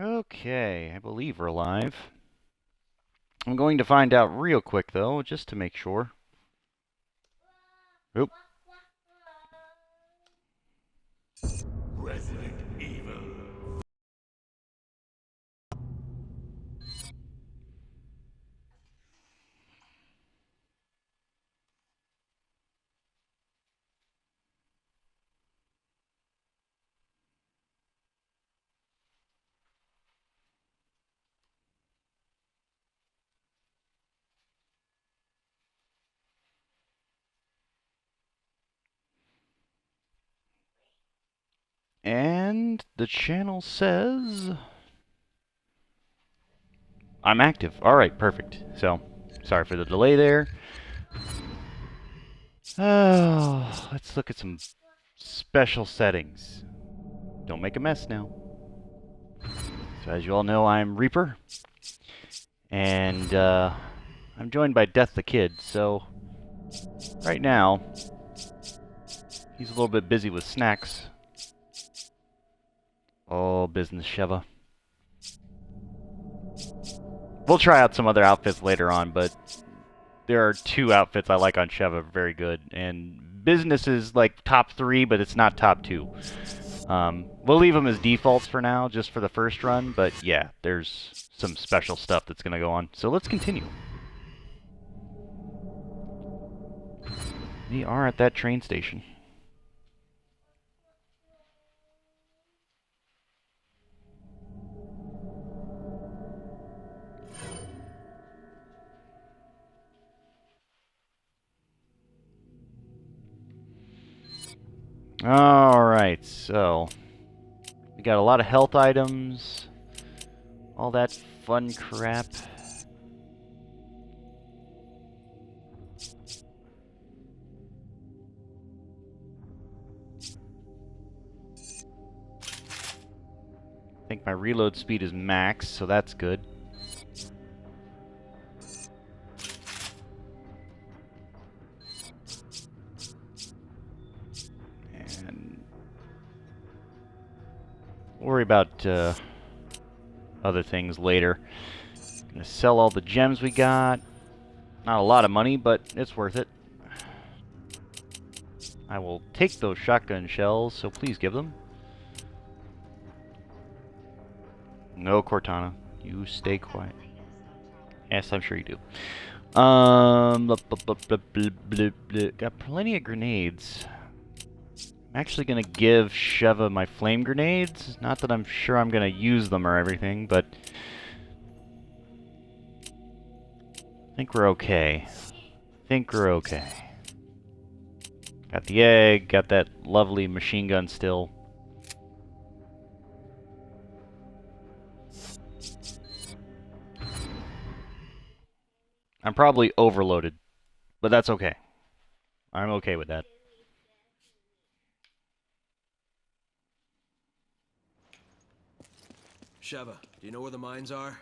Okay, I believe we're live. I'm going to find out real quick, though, just to make sure. Oop. Resident Evil. And the channel says I'm active. All right, perfect. So, sorry for the delay there. Oh, let's look at some special settings. Don't make a mess now. So, as you all know, I'm Reaper, and I'm joined by Death the Kid. So, right now, he's a little bit busy with snacks. Oh, business, Sheva. We'll try out some other outfits later on, but there are two outfits I like on Sheva very good, and business is like top 3, but it's not top 2. We'll leave them as defaults for now, just for the first run, but yeah, there's some special stuff that's going to go on. So let's continue. We are at that train station. Alright, so we got a lot of health items, all that fun crap. I think my reload speed is max, so that's good. And we'll worry about other things later. Gonna sell all the gems we got. Not a lot of money, but it's worth it. I will take those shotgun shells, so please give them. No, Cortana. You stay quiet. Yes, I'm sure you do. Got plenty of grenades. I'm actually gonna give Sheva my flame grenades. Not that I'm sure I'm gonna use them or everything, but I think we're okay. Got the egg, got that lovely machine gun still. I'm probably overloaded, but that's okay. I'm okay with that. Sheva, do you know where the mines are?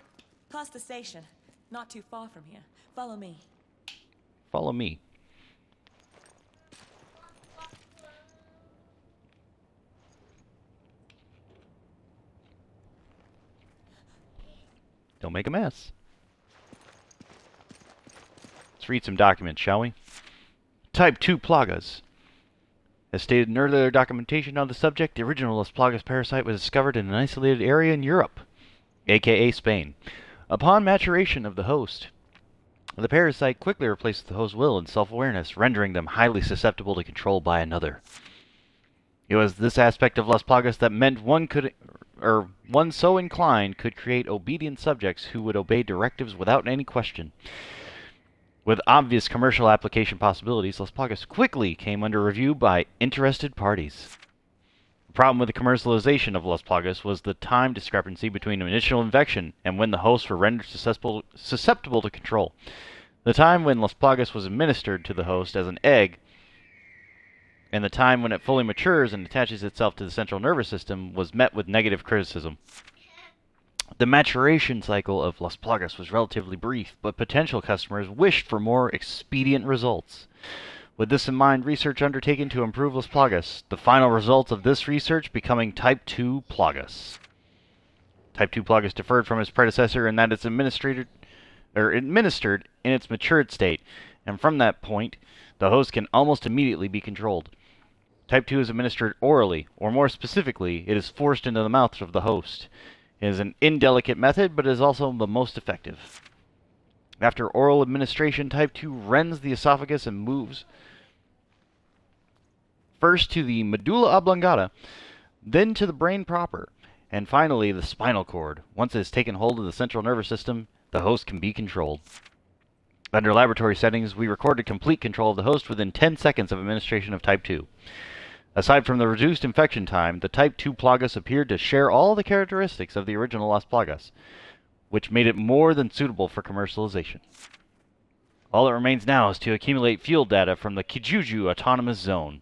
Past the station. Not too far from here. Follow me. Follow me. Don't make a mess. Let's read some documents, shall we? Type 2 Plagas. As stated in earlier documentation on the subject, the original Las Plagas parasite was discovered in an isolated area in Europe, aka Spain. Upon maturation of the host, the parasite quickly replaces the host's will and self-awareness, rendering them highly susceptible to control by another. It was this aspect of Las Plagas that meant one so inclined could create obedient subjects who would obey directives without any question. With obvious commercial application possibilities, Las Plagas quickly came under review by interested parties. The problem with the commercialization of Las Plagas was the time discrepancy between initial infection and when the hosts were rendered susceptible to control. The time when Las Plagas was administered to the host as an egg and the time when it fully matures and attaches itself to the central nervous system was met with negative criticism. The maturation cycle of Las Plagas was relatively brief, but potential customers wished for more expedient results. With this in mind, research undertaken to improve Las Plagas, the final result of this research becoming Type 2 Plagas. Type 2 Plagas differed from its predecessor in that it's administered in its matured state, and from that point, the host can almost immediately be controlled. Type 2 is administered orally, or more specifically, it is forced into the mouth of the host. It is an indelicate method, but it is also the most effective. After oral administration, Type 2 rends the esophagus and moves first to the medulla oblongata, then to the brain proper, and finally the spinal cord. Once it has taken hold of the central nervous system, the host can be controlled. Under laboratory settings, we recorded complete control of the host within 10 seconds of administration of Type 2. Aside from the reduced infection time, the Type 2 Plagas appeared to share all the characteristics of the original Las Plagas, which made it more than suitable for commercialization. All that remains now is to accumulate field data from the Kijuju Autonomous Zone.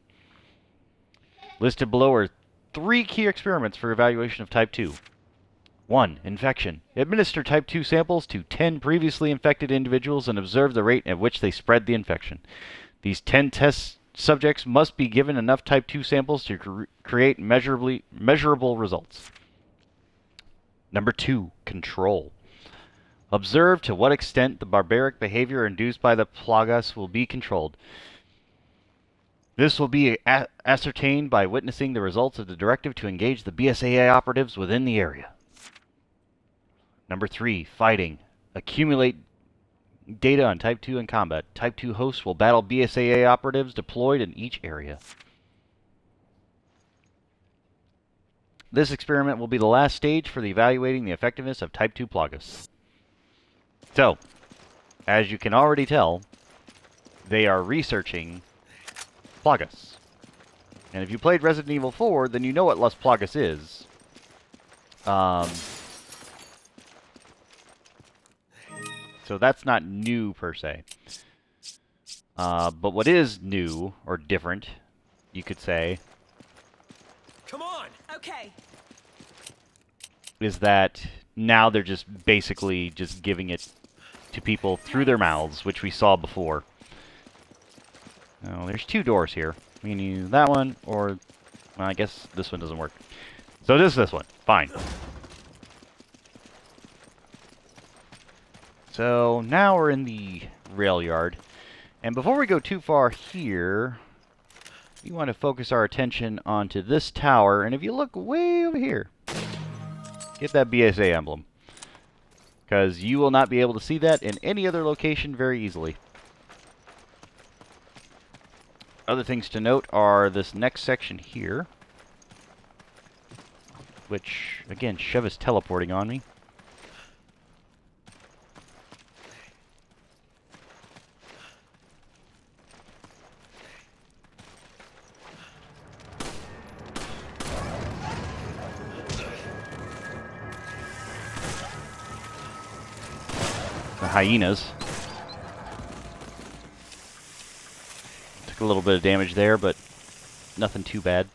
Listed below are 3 key experiments for evaluation of Type 2. 1. Infection. Administer Type 2 samples to 10 previously infected individuals and observe the rate at which they spread the infection. These 10 test subjects must be given enough Type 2 samples to create measurable results. Number 2. Control. Observe to what extent the barbaric behavior induced by the Plagas will be controlled. This will be ascertained by witnessing the results of the directive to engage the BSAA operatives within the area. Number 3. Fighting. Accumulate data on Type 2 in combat. Type 2 hosts will battle BSAA operatives deployed in each area. This experiment will be the last stage for evaluating the effectiveness of Type 2 Plagas. So, as you can already tell, they are researching Plagas. And if you played Resident Evil 4, then you know what Las Plagas is. So that's not new, per se. But what is new, or different, you could say, Come on! Okay. is that now they're just basically just giving it to people through their mouths, which we saw before. Now, there's 2 doors here. We can use that one, or well, I guess this one doesn't work. So this one. Fine. So now we're in the rail yard. And before we go too far here, we want to focus our attention onto this tower. And if you look way over here, get that BSA emblem. Because you will not be able to see that in any other location very easily. Other things to note are this next section here, which, again, Shev is teleporting on me. The hyenas. Took a little bit of damage there, but nothing too bad.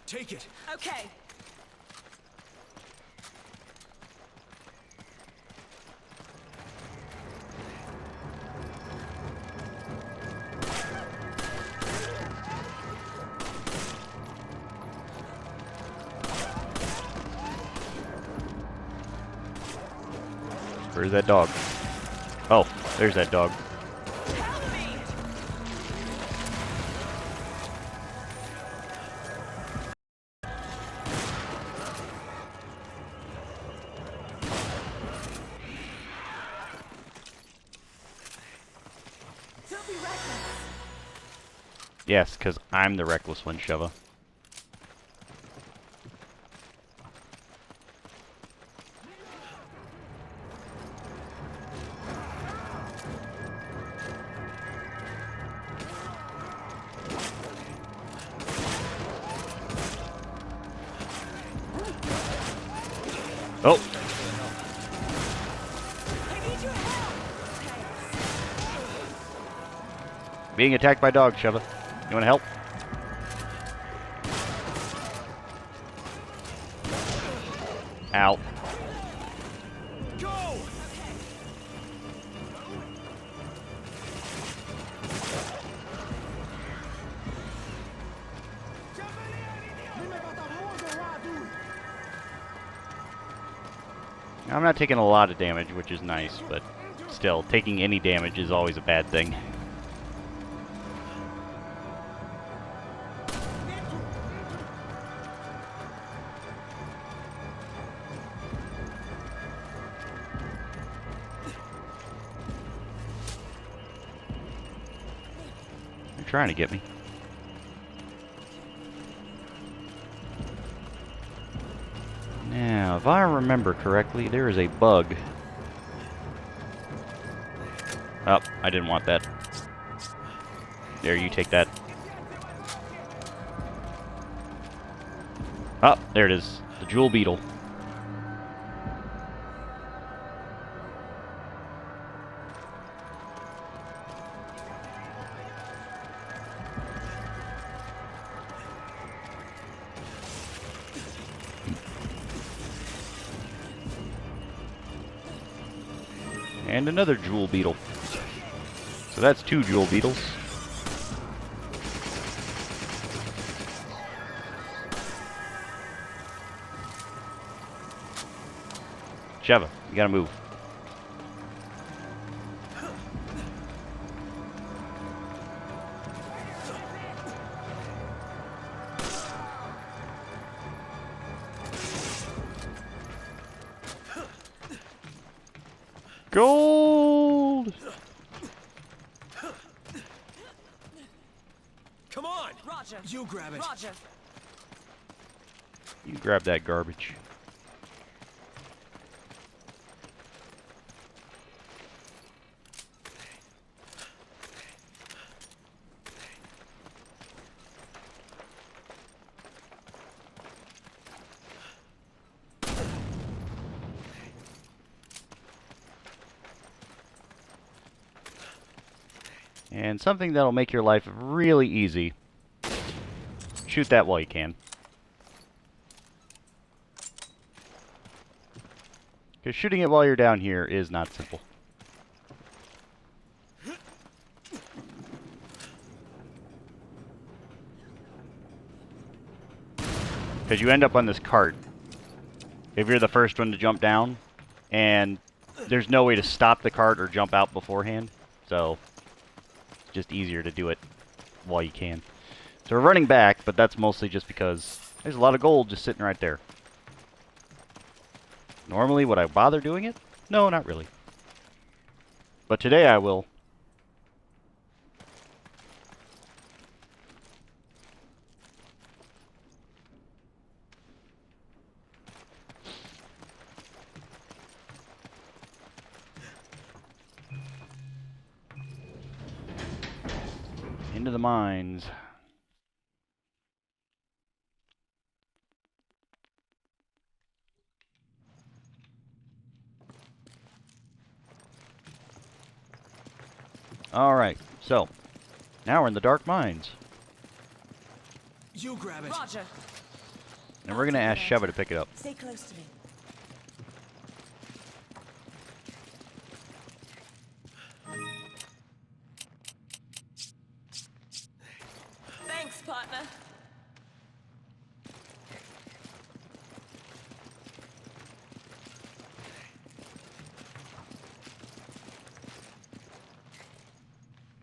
Take it! Okay. Where's that dog? Oh, there's that dog. Help me! Don't be reckless. Yes, because I'm the reckless one, Sheva. Oh! I need your help. Being attacked by dogs, Sheva. You want to help? Ow. Go! Now, I'm not taking a lot of damage, which is nice, but still, taking any damage is always a bad thing. They're trying to get me. Now, if I remember correctly, there is a bug. Oh, I didn't want that. There, you take that. Oh, there it is. The jewel beetle. And another jewel beetle. So that's 2 jewel beetles. Sheva, you gotta move. Gold! Come on! Roger. You grab it. Roger. You grab that garbage. And something that'll make your life really easy. Shoot that while you can. Because shooting it while you're down here is not simple. Because you end up on this cart if you're the first one to jump down, and there's no way to stop the cart or jump out beforehand, so it's just easier to do it while you can. So we're running back, but that's mostly just because there's a lot of gold just sitting right there. Normally, would I bother doing it? No, not really. But today I will. Into the mines. Alright, so now we're in the dark mines. You grab it. Roger. And we're gonna ask Sheva to pick it up. Stay close to me. Thanks, partner.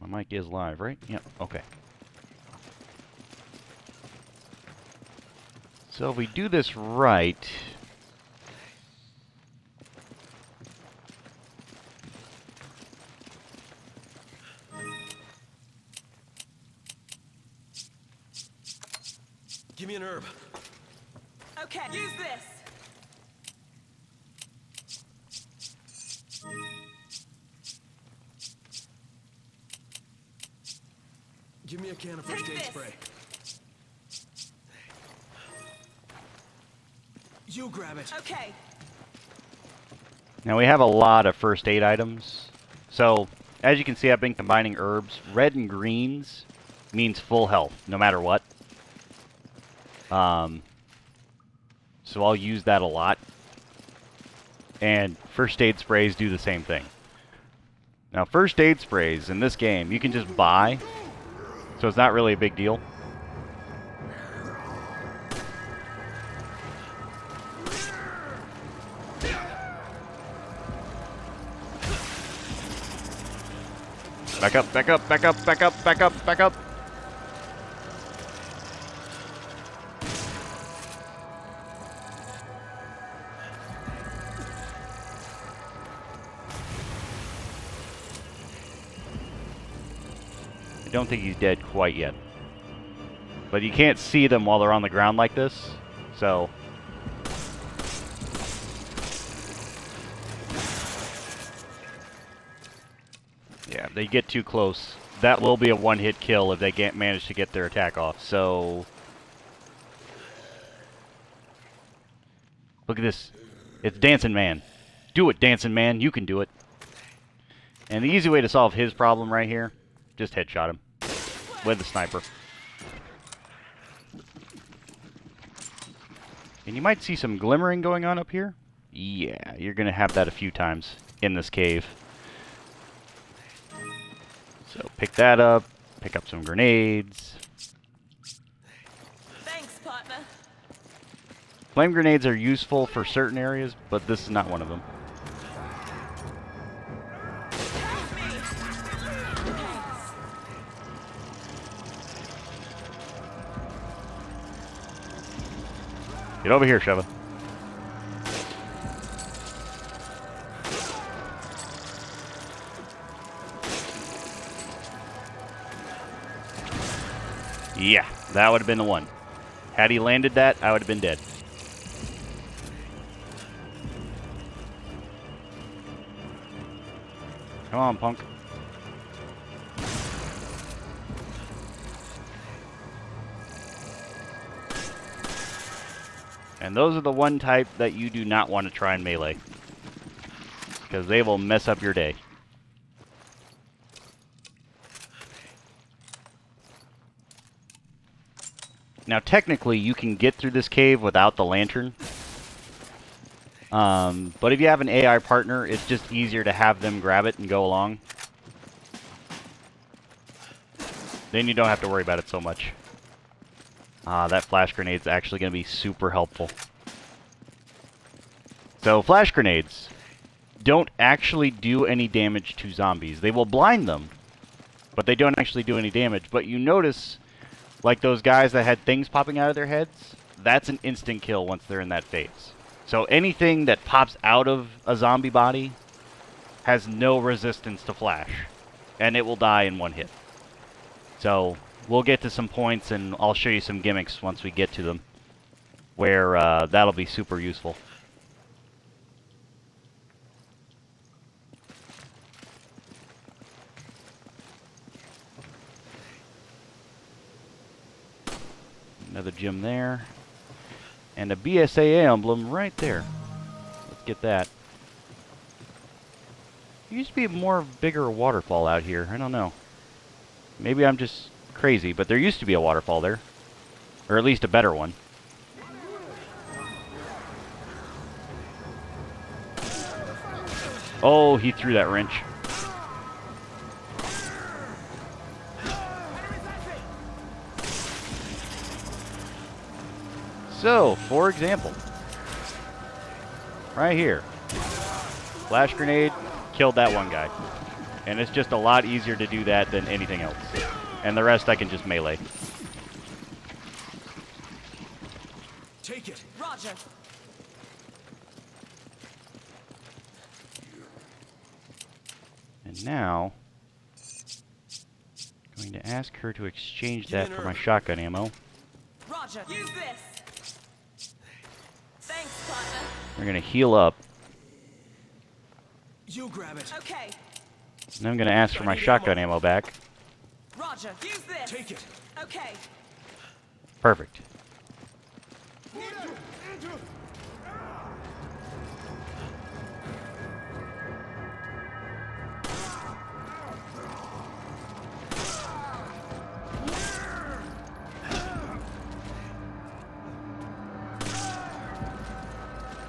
My mic is live, right? Yep, okay. So if we do this right... Give me an herb. Okay, use this. Give me a can of Take first aid this. spray. You grab it. Okay. Now we have a lot of first aid items. So, as you can see, I've been combining herbs. Red and greens means full health, no matter what. So I'll use that a lot. And first aid sprays do the same thing. Now, first aid sprays in this game, you can just buy. So it's not really a big deal. Back up, back up, back up, back up, back up, back up. I don't think he's dead quite yet. But you can't see them while they're on the ground like this, so... yeah, if they get too close, that will be a one-hit kill if they can't manage to get their attack off, so... look at this. It's Dancing Man. Do it, Dancing Man. You can do it. And the easy way to solve his problem right here, just headshot him with the sniper. And you might see some glimmering going on up here. Yeah, you're going to have that a few times in this cave. So pick that up, pick up some grenades. Thanks, partner. Flame grenades are useful for certain areas, but this is not one of them. Help me. Thanks. Get over here, Sheva. Yeah, that would have been the one. Had he landed that, I would have been dead. Come on, punk. And those are the one type that you do not want to try and melee, because they will mess up your day. Now, technically, you can get through this cave without the lantern. But if you have an AI partner, it's just easier to have them grab it and go along. Then you don't have to worry about it so much. That flash grenade's actually going to be super helpful. So, flash grenades don't actually do any damage to zombies. They will blind them, but they don't actually do any damage. But you notice, like those guys that had things popping out of their heads, that's an instant kill once they're in that phase. So anything that pops out of a zombie body has no resistance to flash, and it will die in one hit. So we'll get to some points, and I'll show you some gimmicks once we get to them, where that'll be super useful. Another gem there. And a BSAA emblem right there. Let's get that. There used to be a bigger waterfall out here. I don't know. Maybe I'm just crazy, but there used to be a waterfall there. Or at least a better one. Oh, he threw that wrench. So, for example, right here, flash grenade killed that one guy. And it's just a lot easier to do that than anything else. And the rest I can just melee. Take it. Roger. And now, I'm going to ask her to exchange that for my Herb. shotgun ammo. Roger. Use this. Thanks, partner. We're going to heal up. You grab it. Okay. And I'm going to ask for my shotgun ammo back. Roger. Use this. Take it. Okay. Perfect.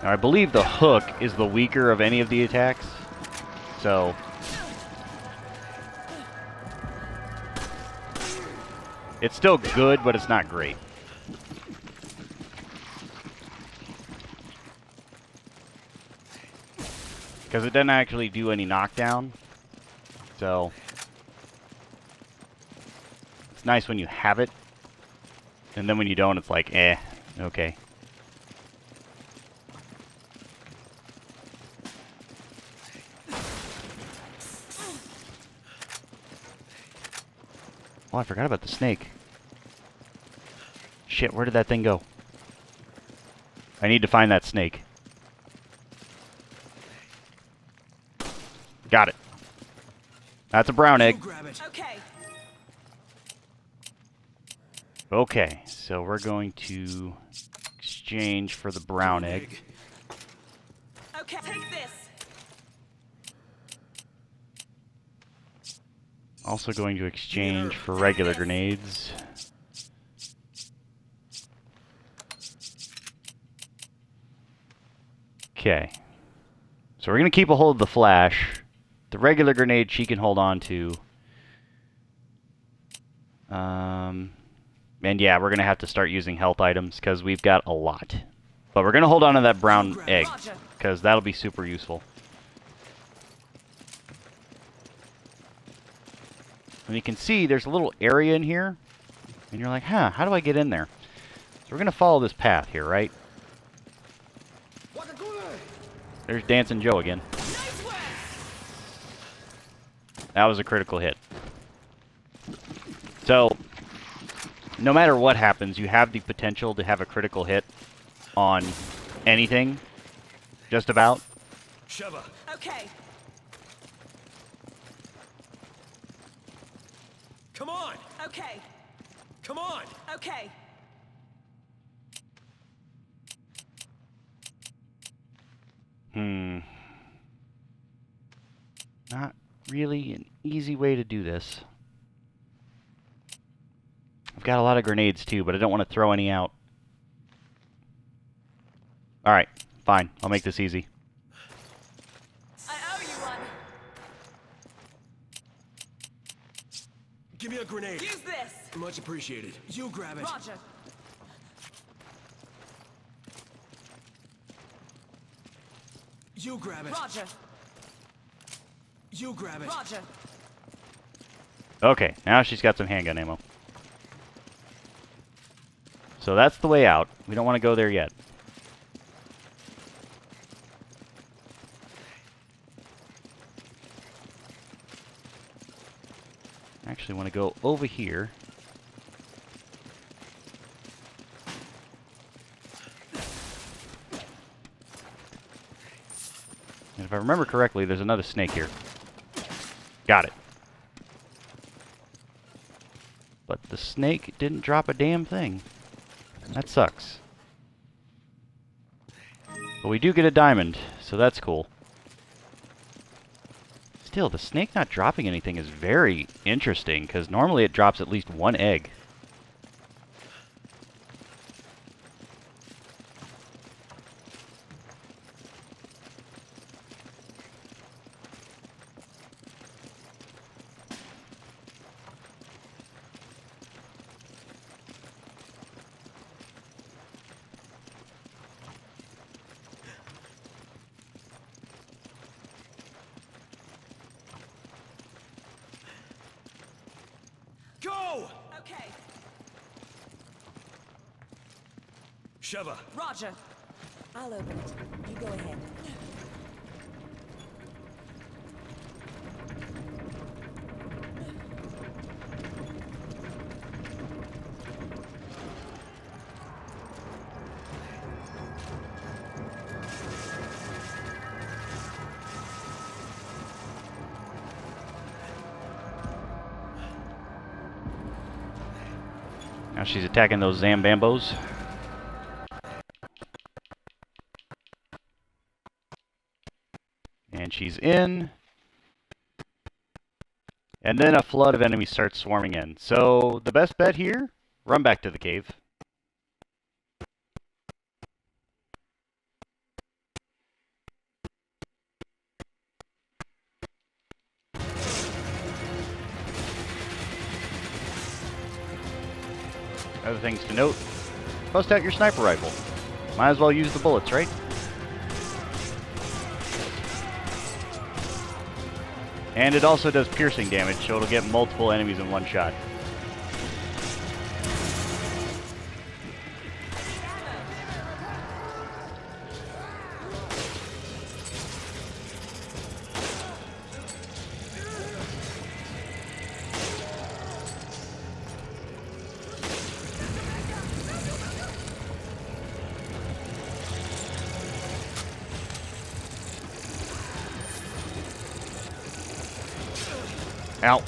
Now, I believe the hook is the weaker of any of the attacks. So, it's still good, but it's not great. Because it doesn't actually do any knockdown. So, nice when you have it. And then when you don't, it's like, eh, okay. Oh, I forgot about the snake. Shit, where did that thing go? I need to find that snake. Got it. That's a brown egg. You grab it. Okay. Okay, so we're going to exchange for the brown egg. Okay. Take this. Also going to exchange for regular grenades. Okay. So we're going to keep a hold of the flash. The regular grenade she can hold on to. And yeah, we're going to have to start using health items because we've got a lot. But we're going to hold on to that brown egg because that'll be super useful. And you can see there's a little area in here. And you're like, huh, how do I get in there? So we're going to follow this path here, right? There's Dancing Joe again. Nice work. That was a critical hit. So, no matter what happens, you have the potential to have a critical hit on anything. Just about. Sheva. Okay. Come on. Okay. Come on. Okay. Not really an easy way to do this. I've got a lot of grenades too, but I don't want to throw any out. Alright, fine. I'll make this easy. I owe you one. Give me a grenade. Use this. Much appreciated. You grab it. Roger. You grab it. Roger. You grab it. Roger. Okay, now she's got some handgun ammo. So that's the way out. We don't want to go there yet. I actually want to go over here. And if I remember correctly, there's another snake here. Got it. But the snake didn't drop a damn thing. That sucks. But we do get a diamond, so that's cool. Still, the snake not dropping anything is very interesting, because normally it drops at least one egg. Go! Okay. Sheva. Roger. I'll open it. You go ahead. Now she's attacking those Zambambos. And she's in. And then a flood of enemies starts swarming in. So the best bet here, run back to the cave. Other things to note, bust out your sniper rifle. Might as well use the bullets, right? And it also does piercing damage, so it'll get multiple enemies in one shot. Ow.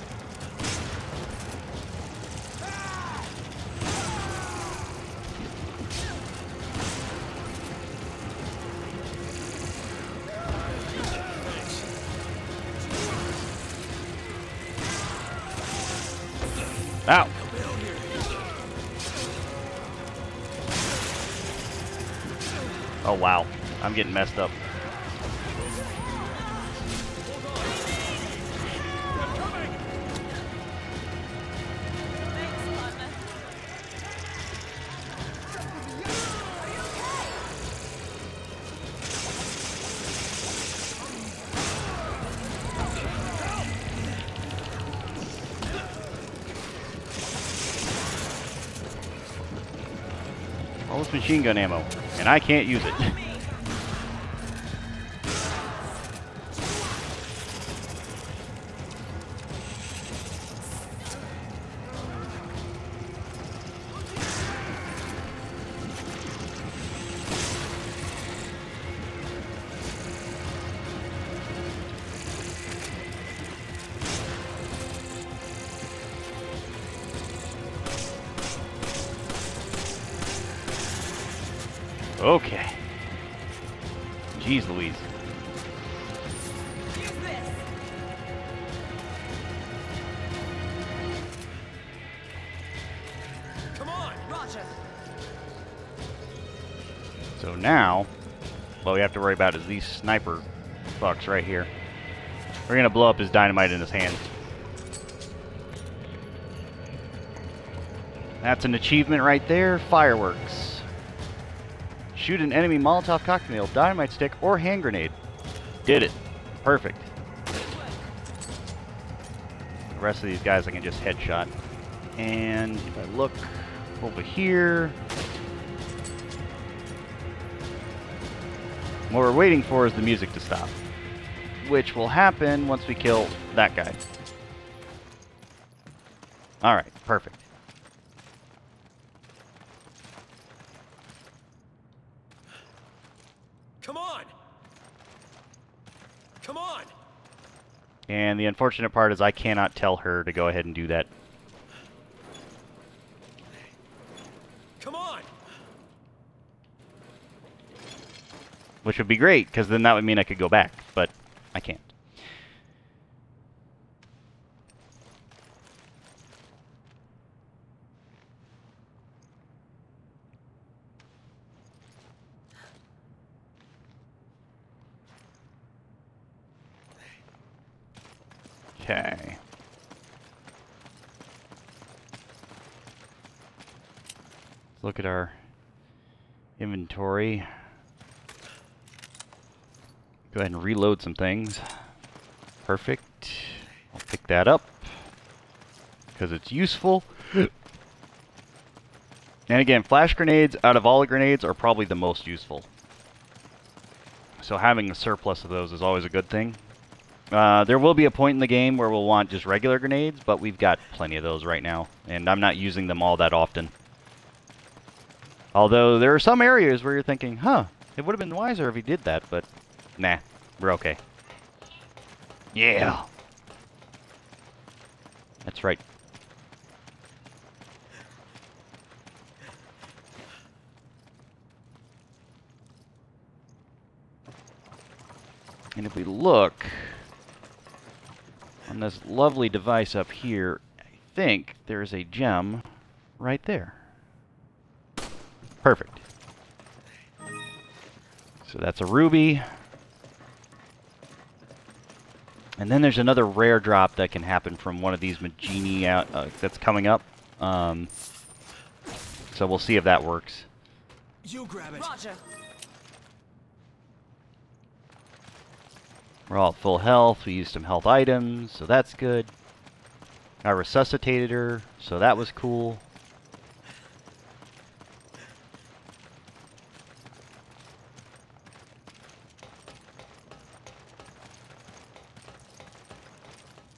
Ow. Oh wow, I'm getting messed up. Thanks, partner. All this machine gun ammo, and I can't use it. Okay. Jeez Louise. Use this. Come on! Roger. So now, what we have to worry about is these sniper fucks right here. We're gonna blow up his dynamite in his hand. That's an achievement right there. Fireworks. Shoot an enemy Molotov cocktail, dynamite stick, or hand grenade. Did it. Perfect. The rest of these guys I can just headshot. And if I look over here, what we're waiting for is the music to stop, which will happen once we kill that guy. Alright, perfect. Come on! Come on! And the unfortunate part is I cannot tell her to go ahead and do that. Come on! Which would be great, because then that would mean I could go back, but I can't. Okay. Let's look at our inventory. Go ahead and reload some things. Perfect. I'll pick that up because it's useful. And again, flash grenades out of all the grenades are probably the most useful. So having a surplus of those is always a good thing. There will be a point in the game where we'll want just regular grenades, but we've got plenty of those right now, and I'm not using them all that often. Although there are some areas where you're thinking, huh, it would have been wiser if he did that, but nah, we're okay. Yeah! That's right. And if we look on this lovely device up here, I think there's a gem right there. Perfect. So that's a ruby. And then there's another rare drop that can happen from one of these Magini out that's coming up. So we'll see if that works. You grab it. Roger. We're all at full health. We used some health items, so that's good. I resuscitated her, so that was cool.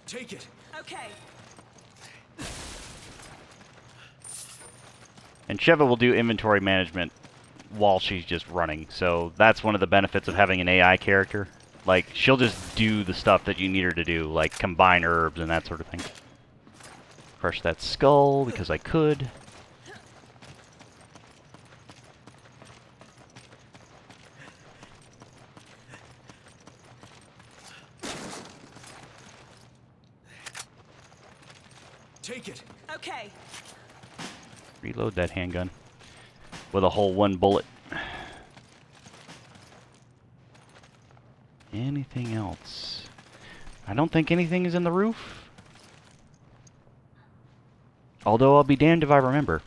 Take it. Okay. And Sheva will do inventory management while she's just running, so that's one of the benefits of having an AI character. Like, she'll just do the stuff that you need her to do, like combine herbs and that sort of thing. Crush that skull, because I could. Take it. Okay. Reload that handgun. With a whole 1 bullet. Anything else? I don't think anything is in the roof. Although I'll be damned if I remember.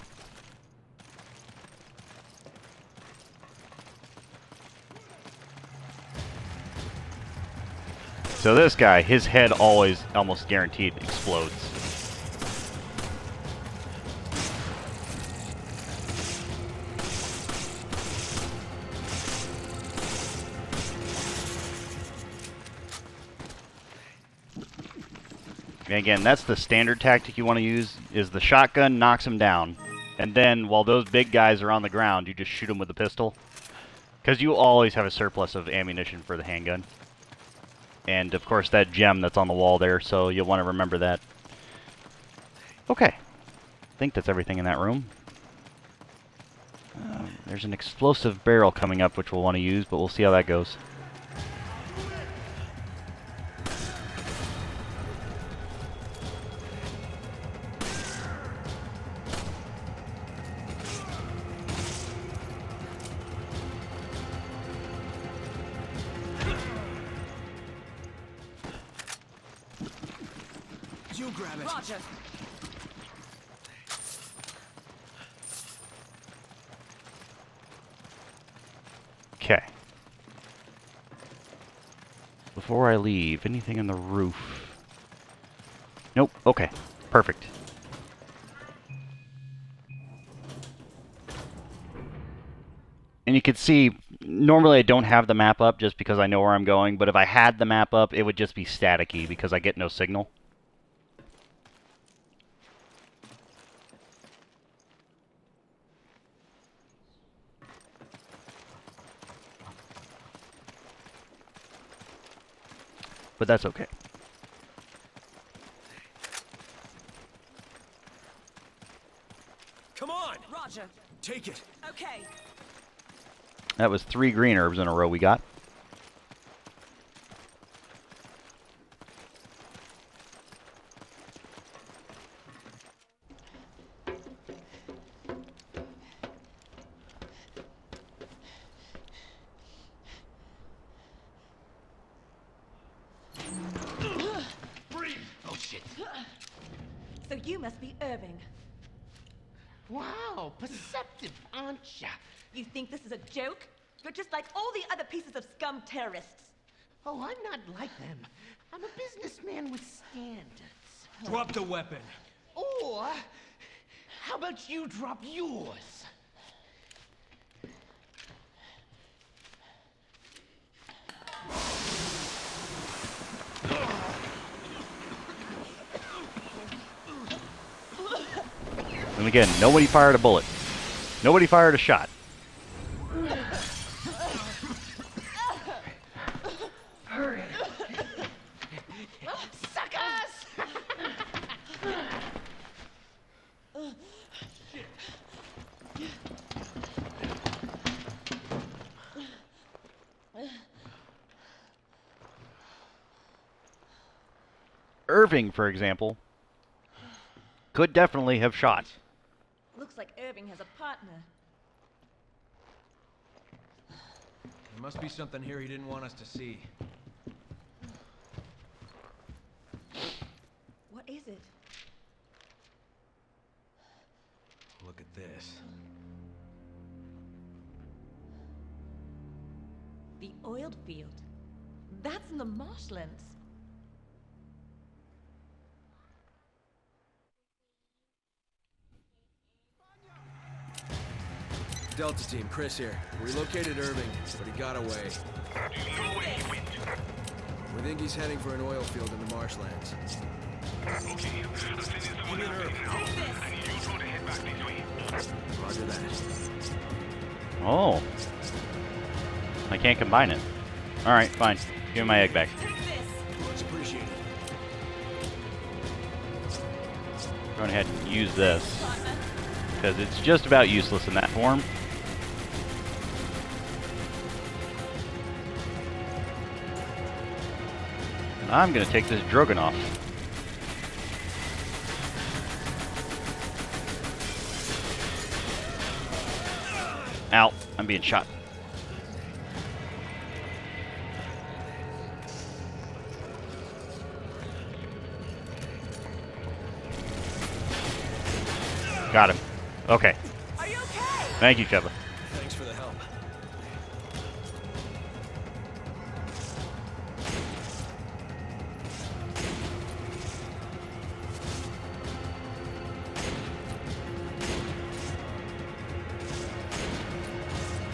So this guy, his head always, almost guaranteed, explodes. And again, that's the standard tactic you want to use, is the shotgun knocks him down. And then, while those big guys are on the ground, you just shoot them with the pistol. Because you always have a surplus of ammunition for the handgun. And, of course, that gem that's on the wall there, so you'll want to remember that. Okay. I think that's everything in that room. There's an explosive barrel coming up, which we'll want to use, but we'll see how that goes. You grab it. Roger. Okay. Before I leave, anything on the roof? Nope. Okay. Perfect. And you can see, normally I don't have the map up just because I know where I'm going, but if I had the map up, it would just be staticky because I get no signal. But that's okay. Come on. Roger. Take it. Okay. That was 3 green herbs in a row we got. Oh shit. So you must be Irving. Wow, perceptive, aren't ya? You think this is a joke? You're just like all the other pieces of scum terrorists. Oh, I'm not like them. I'm a businessman with standards. Drop the weapon. Or, how about you drop yours? And again, nobody fired a bullet. Nobody fired a shot. Suckers! Irving, for example, could definitely have shot. Looks like Irving has a partner. There must be something here he didn't want us to see. What is it? Look at this. The oiled field. That's in the marshlands. Delta Team, Chris here. We located Irving, but he got away. We think he's heading for an oil field in the marshlands. Okay, I'm sending someone Give me out an right now. I need you two to head back this way. Roger that. Oh. I can't combine it. Alright, fine. Give me my egg back. Take this. Much appreciated. Go ahead and use this. Because it's just about useless in that form. And I'm going to take this Drogonoff. Ow, I'm being shot. Got him. Okay. Are you okay? Thank you, Sheva. Thanks for the help.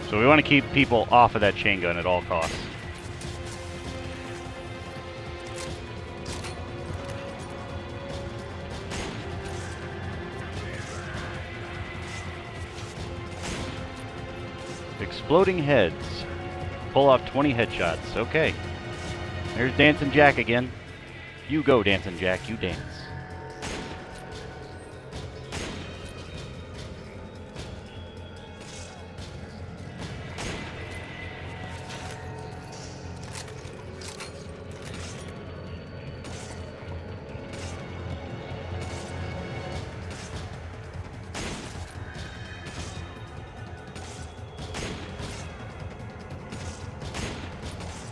So we want to keep people off of that chain gun at all costs. Exploding heads. Pull off 20 headshots. Okay. There's Dancing Jack again. You go, Dancing Jack. You dance.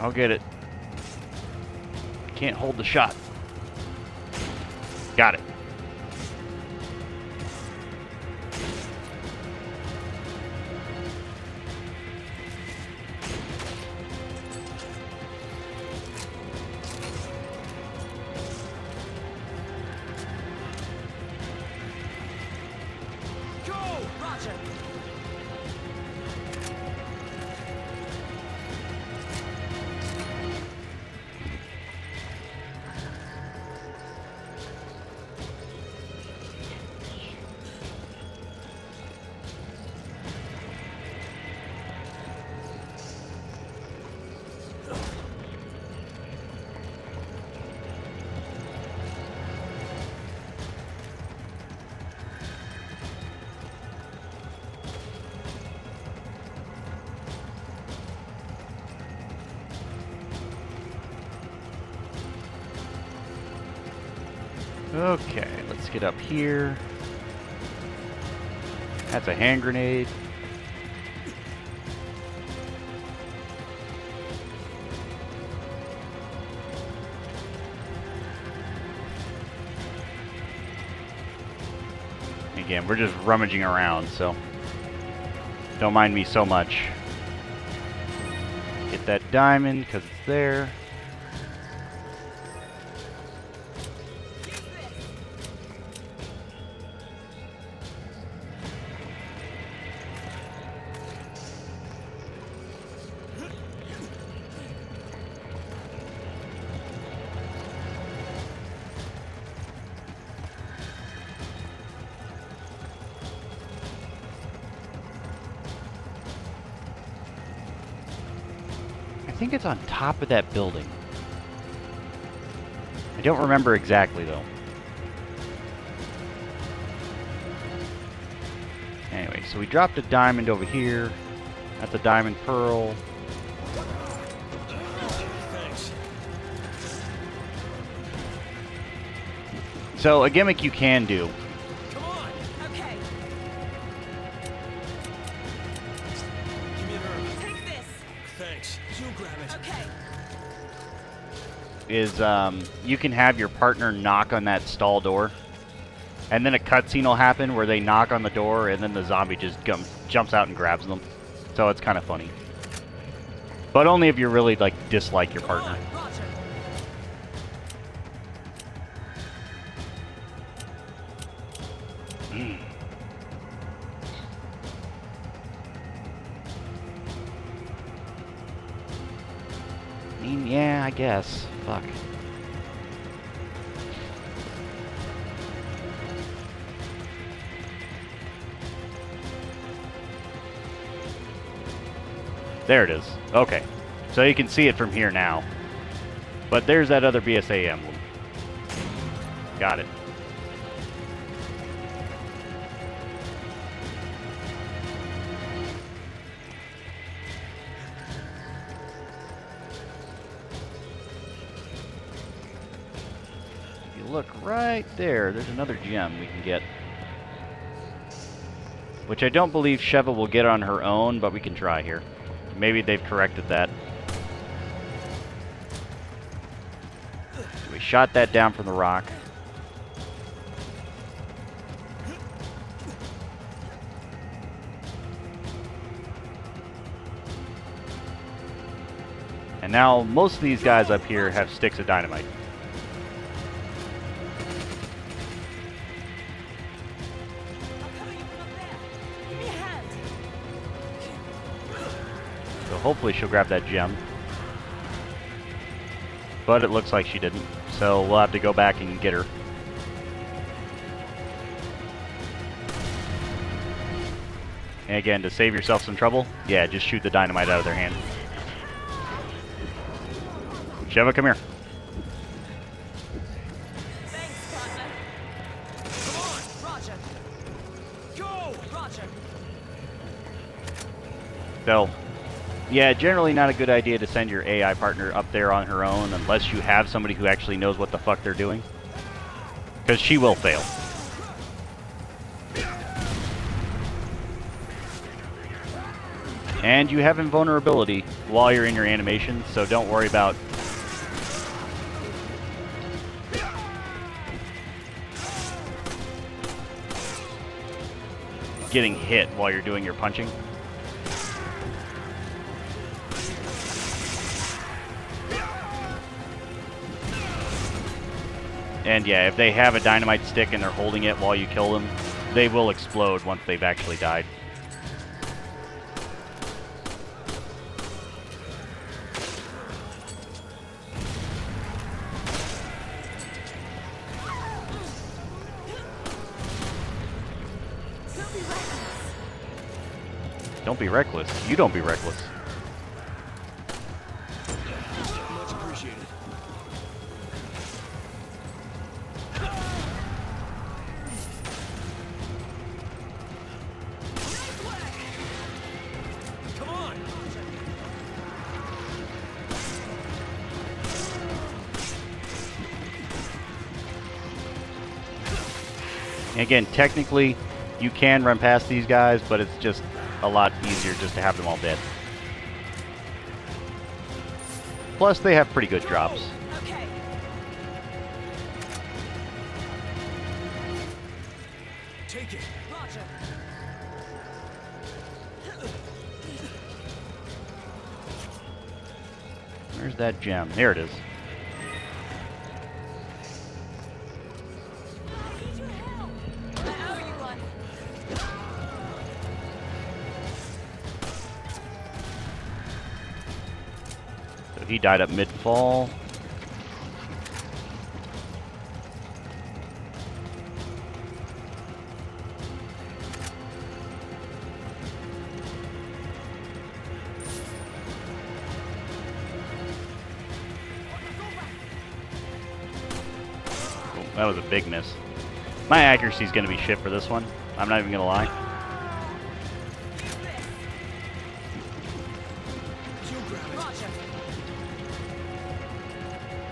I'll get it. Can't hold the shot. Got it. Go! Roger. Okay, let's get up here. That's a hand grenade. Again, we're just rummaging around, so don't mind me so much. Get that diamond, because it's there. I think it's on top of that building. I don't remember exactly, though. Anyway, so we dropped a diamond over here. That's a diamond pearl. Thanks. So, a gimmick you can do. Come on! Okay. Give me an herb. Take this. Thanks. You grab it. Okay. Is you can have your partner knock on that stall door, and then a cutscene will happen where they knock on the door, and then the zombie just jumps out and grabs them. So it's kind of funny, but only if you really like dislike your Come partner. on. Roger. I mean, yeah, I guess. Fuck. There it is. Okay. So you can see it from here now. But there's that other BSA emblem. Got it. If you look right there, there's another gem we can get. Which I don't believe Sheva will get on her own, but we can try here. Maybe they've corrected that. We shot that down from the rock. And now most of these guys up here have sticks of dynamite. So hopefully she'll grab that gem. But it looks like she didn't. So we'll have to go back and get her. And again, to save yourself some trouble, yeah, just shoot the dynamite out of their hand. Sheva, come here. Thanks, partner. Come on, Roger. Go, Roger. So, yeah, generally not a good idea to send your AI partner up there on her own unless you have somebody who actually knows what the fuck they're doing. Because she will fail. And you have invulnerability while you're in your animation, so don't worry about getting hit while you're doing your punching. And yeah, if they have a dynamite stick and they're holding it while you kill them, they will explode once they've actually died. Don't be reckless. You don't be reckless. Much appreciated. Come on. Again, technically, you can run past these guys, but it's just a lot easier just to have them all dead. Plus, they have pretty good drops. Okay. Take it. Roger. Where's that gem? There it is. I need your help. I owe you one. So he died up mid-fall. Oh, that was a big miss. My accuracy is going to be shit for this one. I'm not even going to lie. You grab it. Roger.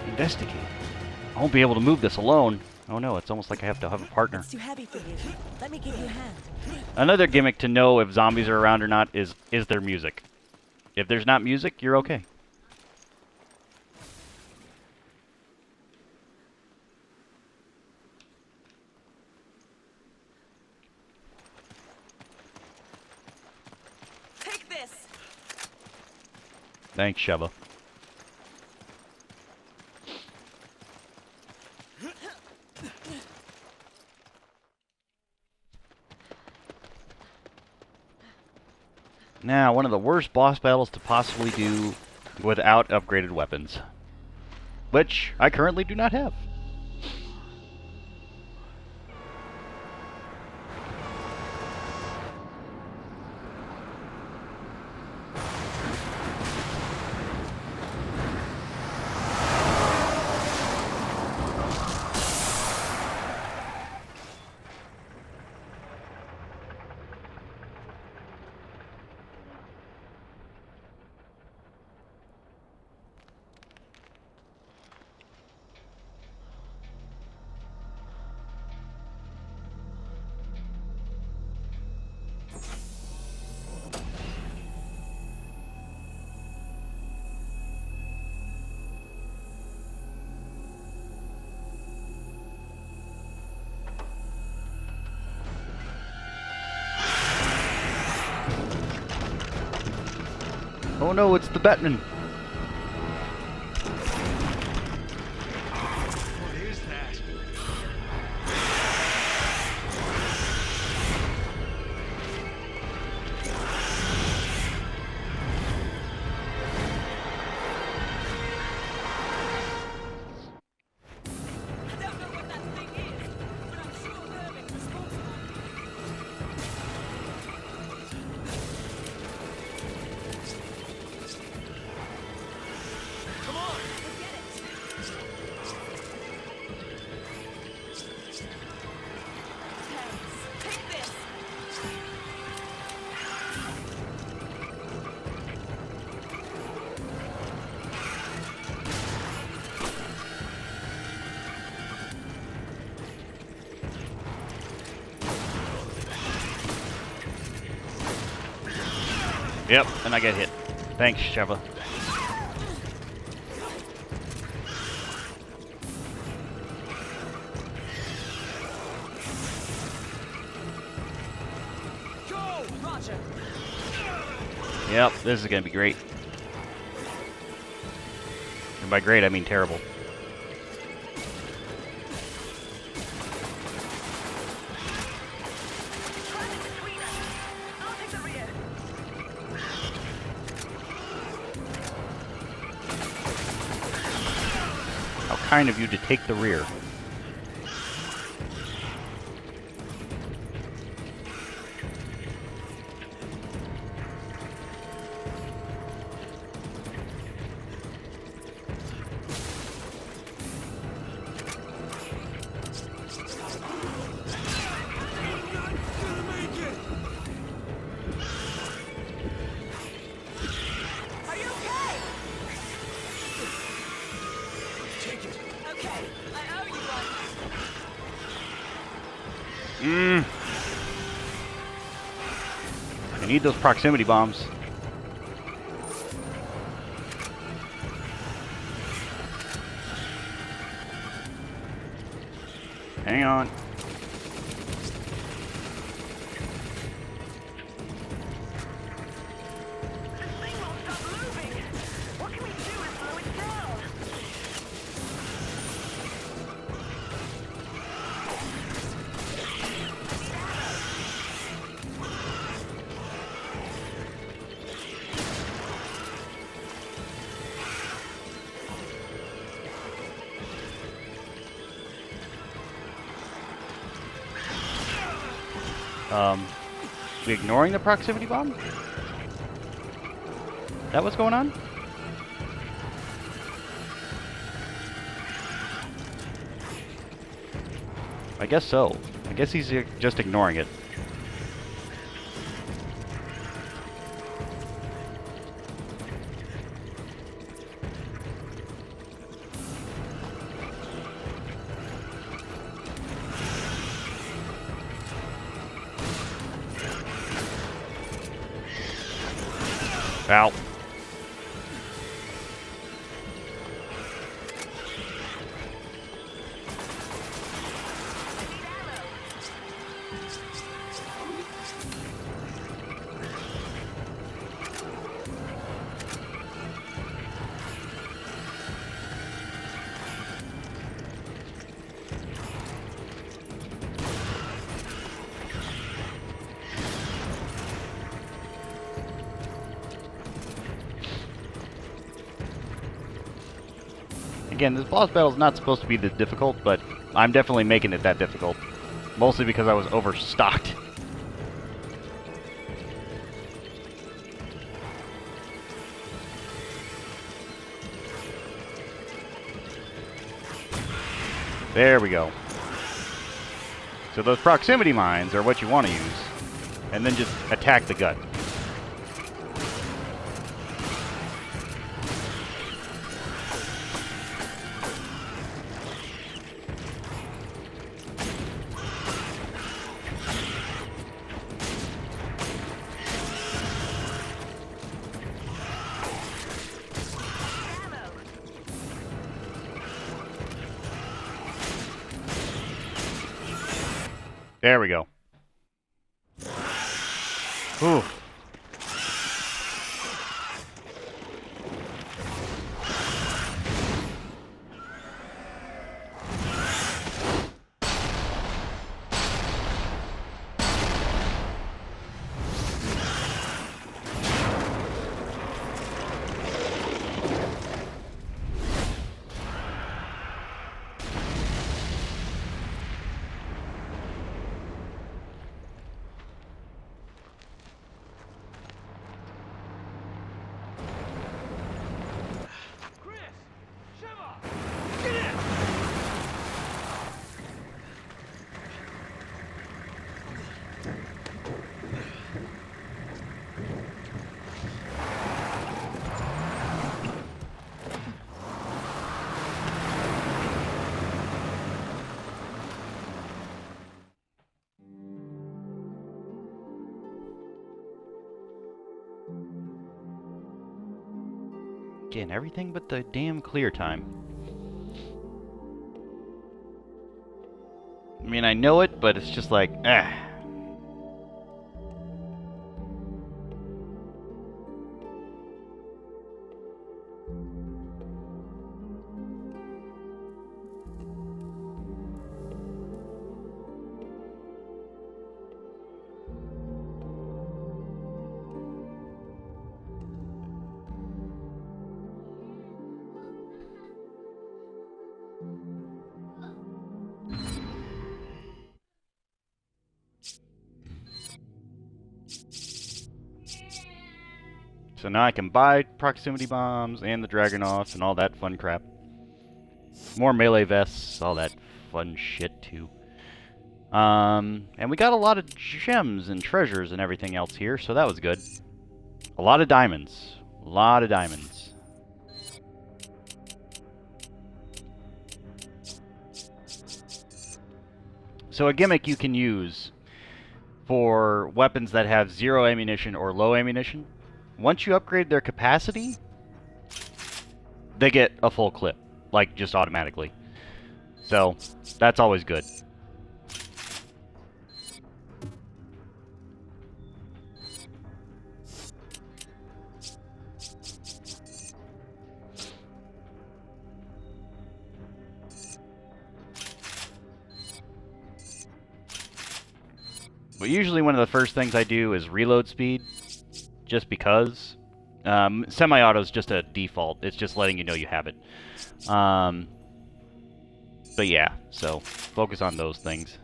Investigate. I won't be able to move this alone. Oh no, it's almost like I have to have a partner. It's too heavy for you. Let me give you a hand. Another gimmick to know if zombies are around or not is there music? If there's not music, you're okay. Take this. Thanks, Sheva. Now, one of the worst boss battles to possibly do without upgraded weapons. Which I currently do not have. Oh no, it's the Batman. What is that? I don't know what that thing is, but I'm sure Irving's responsible. Come on! Forget it. Terrence, take this. Yep, and I get hit. Thanks, Sheva. Go! Roger. Yep, this is gonna be great. And by great, I mean terrible. Run in between us. I'll take the rear. How kind of you to take the rear. Are you okay? Take it. Okay, I owe you one. I need those proximity bombs. Hang on. This thing won't stop moving. What can we do to slow it down? We ignoring the proximity bomb? That what's going on? I guess so. I guess he's just ignoring it. Ow. Again, this boss battle is not supposed to be this difficult, but I'm definitely making it that difficult. Mostly because I was overstocked. There we go. So those proximity mines are what you want to use. And then just attack the gut. There we go. Whew. Again, everything but the damn clear time. I mean, I know it, but it's just like, ah. So now I can buy proximity bombs and the Dragonoffs and all that fun crap. More melee vests, all that fun shit too. And we got a lot of gems and treasures and everything else here, so that was good. A lot of diamonds. A lot of diamonds. So a gimmick you can use for weapons that have 0 ammunition or low ammunition, once you upgrade their capacity, they get a full clip, like just automatically. So that's always good. But usually one of the first things I do is reload speed, just because. Semi-auto is just a default. It's just letting you know you have it. But yeah, so focus on those things.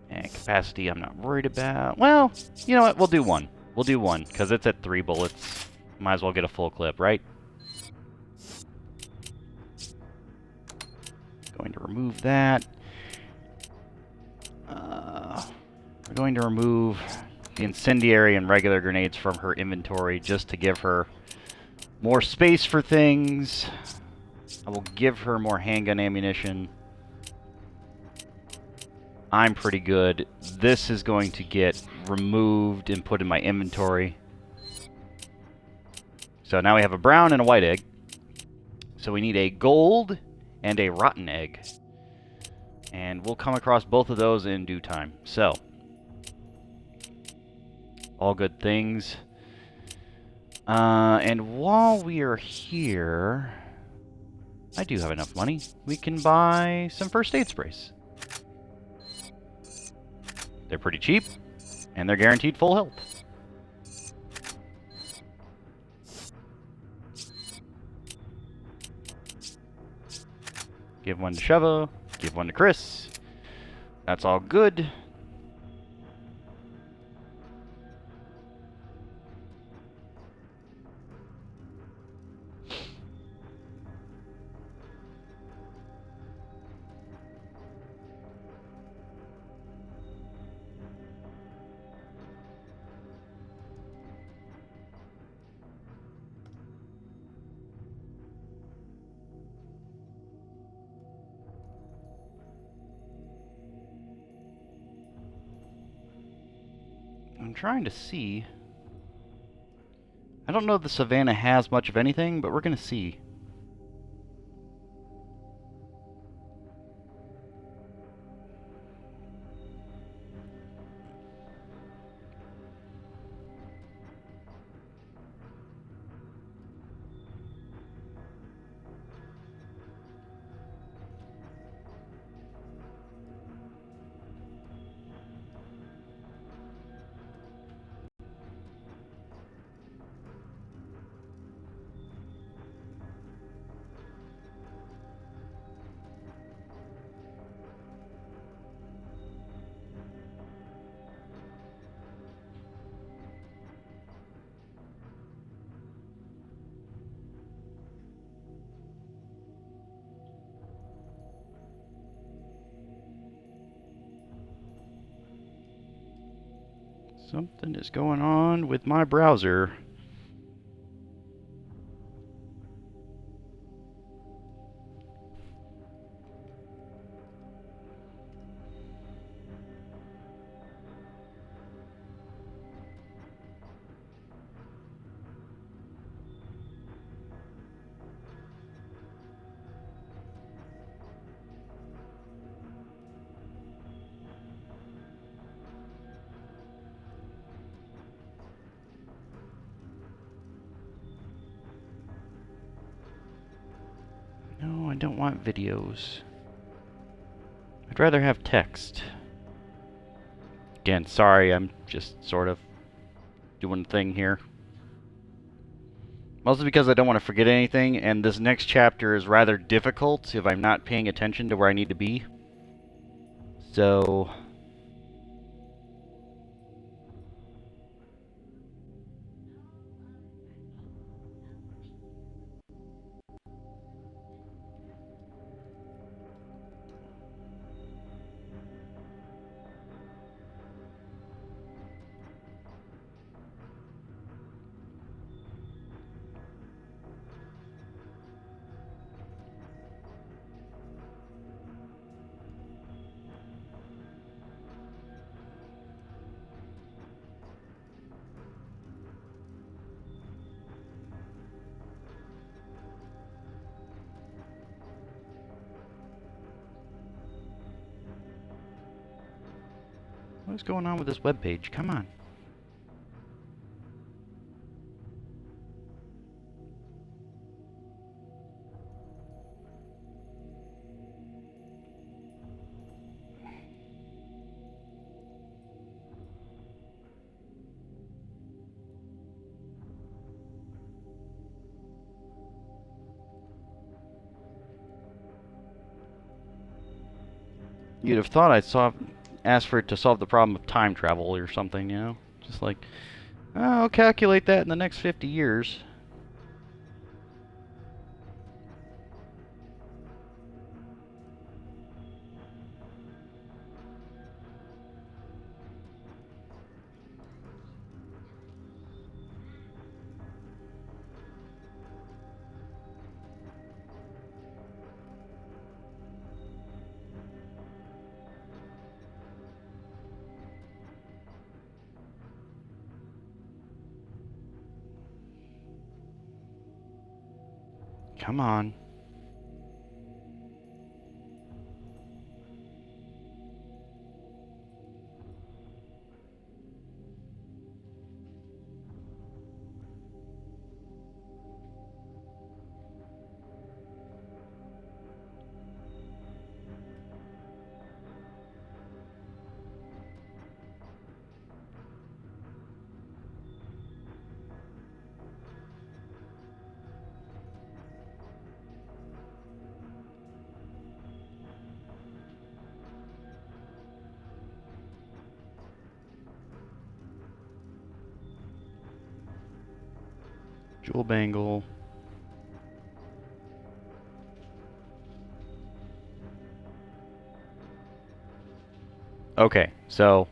And capacity I'm not worried about. Well, you know what? We'll do one. We'll do one, because it's at 3 bullets. Might as well get a full clip, right? Going to remove that. We're going to remove the incendiary and regular grenades from her inventory just to give her more space for things. I will give her more handgun ammunition. I'm pretty good. This is going to get removed and put in my inventory. So now we have a brown and a white egg. So we need a gold and a rotten egg. And we'll come across both of those in due time. So, all good things. And while we are here, I do have enough money. We can buy some first aid sprays. They're pretty cheap, and they're guaranteed full health. Give one to Sheva. Give one to Chris. That's all good. I'm trying to see. I don't know if the Savannah has much of anything, but we're going to see. Something is going on with my browser. I don't want videos. I'd rather have text. Again, sorry, I'm just sort of doing a thing here. Mostly because I don't want to forget anything, and this next chapter is rather difficult if I'm not paying attention to where I need to be. So... What's going on with this webpage? Come on. You'd have thought I'd ask for it to solve the problem of time travel or something, you know? Just like, oh, I'll calculate that in the next 50 years. Come on. Jewel bangle. Okay, so...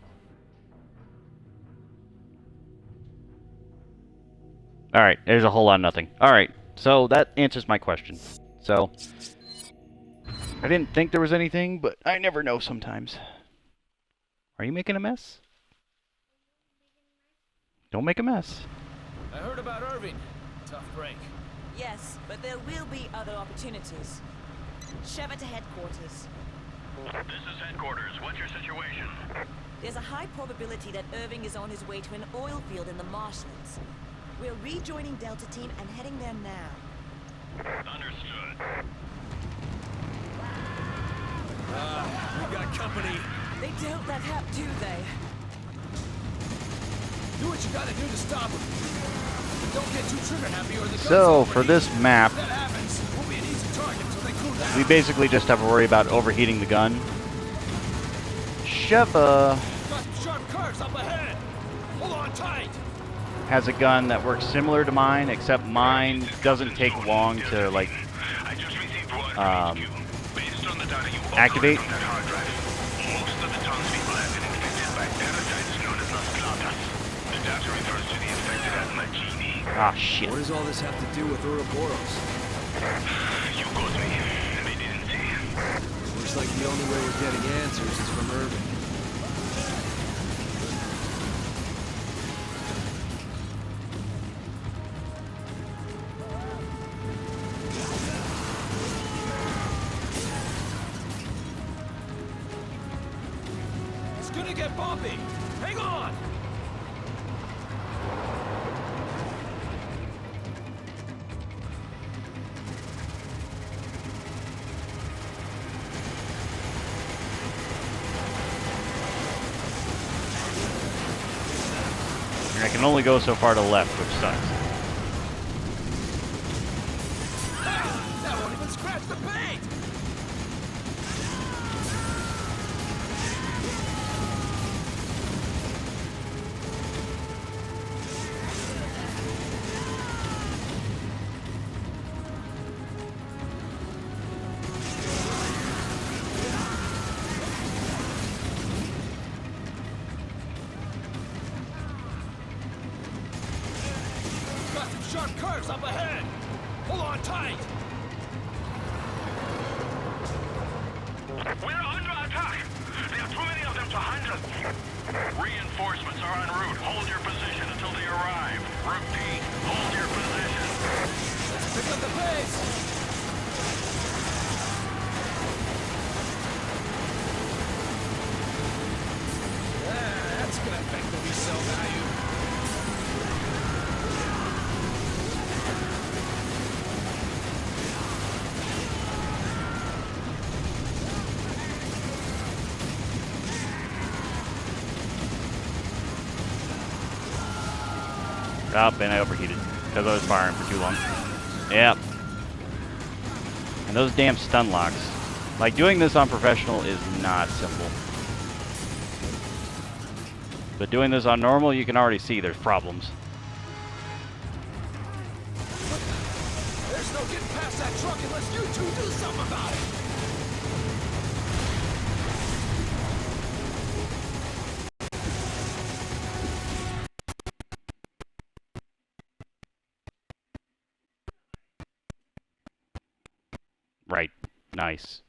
Alright, there's a whole lot of nothing. Alright, so that answers my question. So... I didn't think there was anything, but I never know sometimes. Are you making a mess? Don't make a mess. I heard about Irving. Tough break. Yes, but there will be other opportunities. Shove it to headquarters. This is headquarters. What's your situation? There's a high probability that Irving is on his way to an oil field in the marshlands. We're rejoining Delta Team and heading there now. Understood. We got company. They don't let up, do they? Do what you gotta do to stop him. Don't get too trigger happy or the guns So, will for overheat. this map, If that happens, we'll be an easy target until they cool down. we basically just have to worry about overheating the gun. Sheva Got some sharp curves up ahead. Hold on tight. has a gun that works similar to mine, except mine doesn't take long to, like, I just received word from HQ. Based on the data you activate. uploaded from that hard drive, most of the townspeople have been infected by parasites known as Las Plagas. The data refers to the infected as Magini. Ah, shit. What does all this have to do with Ouroboros? You got me. They didn't say. Looks like the only way we're getting answers is from Irving. It's gonna get bumpy. Hang on. can only go so far to the left, which sucks. That won't even scratch the paint! Got some sharp curves up ahead! Hold on tight! We're under attack! There are too many of them to handle. Reinforcements are en route. Hold your position until they arrive. Repeat, hold your position. Pick up the pace! That's gonna affect the resale value. Oh, and I overheated because I was firing for too long. Yep. And those damn stun locks. Like, doing this on professional is not simple. But doing this on normal, you can already see there's problems. There's no getting past that truck unless you two do something about it! Right. Nice.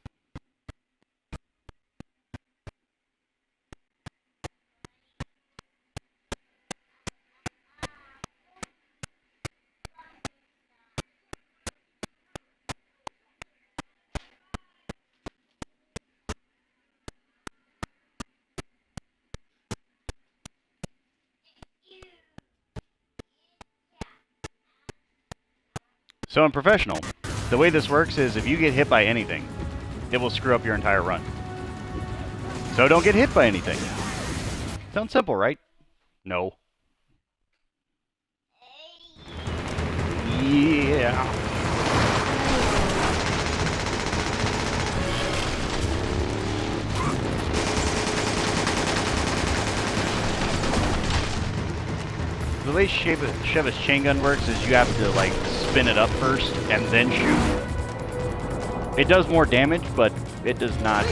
So in professional, the way this works is if you get hit by anything, it will screw up your entire run. So don't get hit by anything. Sounds simple, right? No. Yeah. The way Sheva's chain gun works is you have to, like, spin it up first and then shoot. It does more damage, but it does not...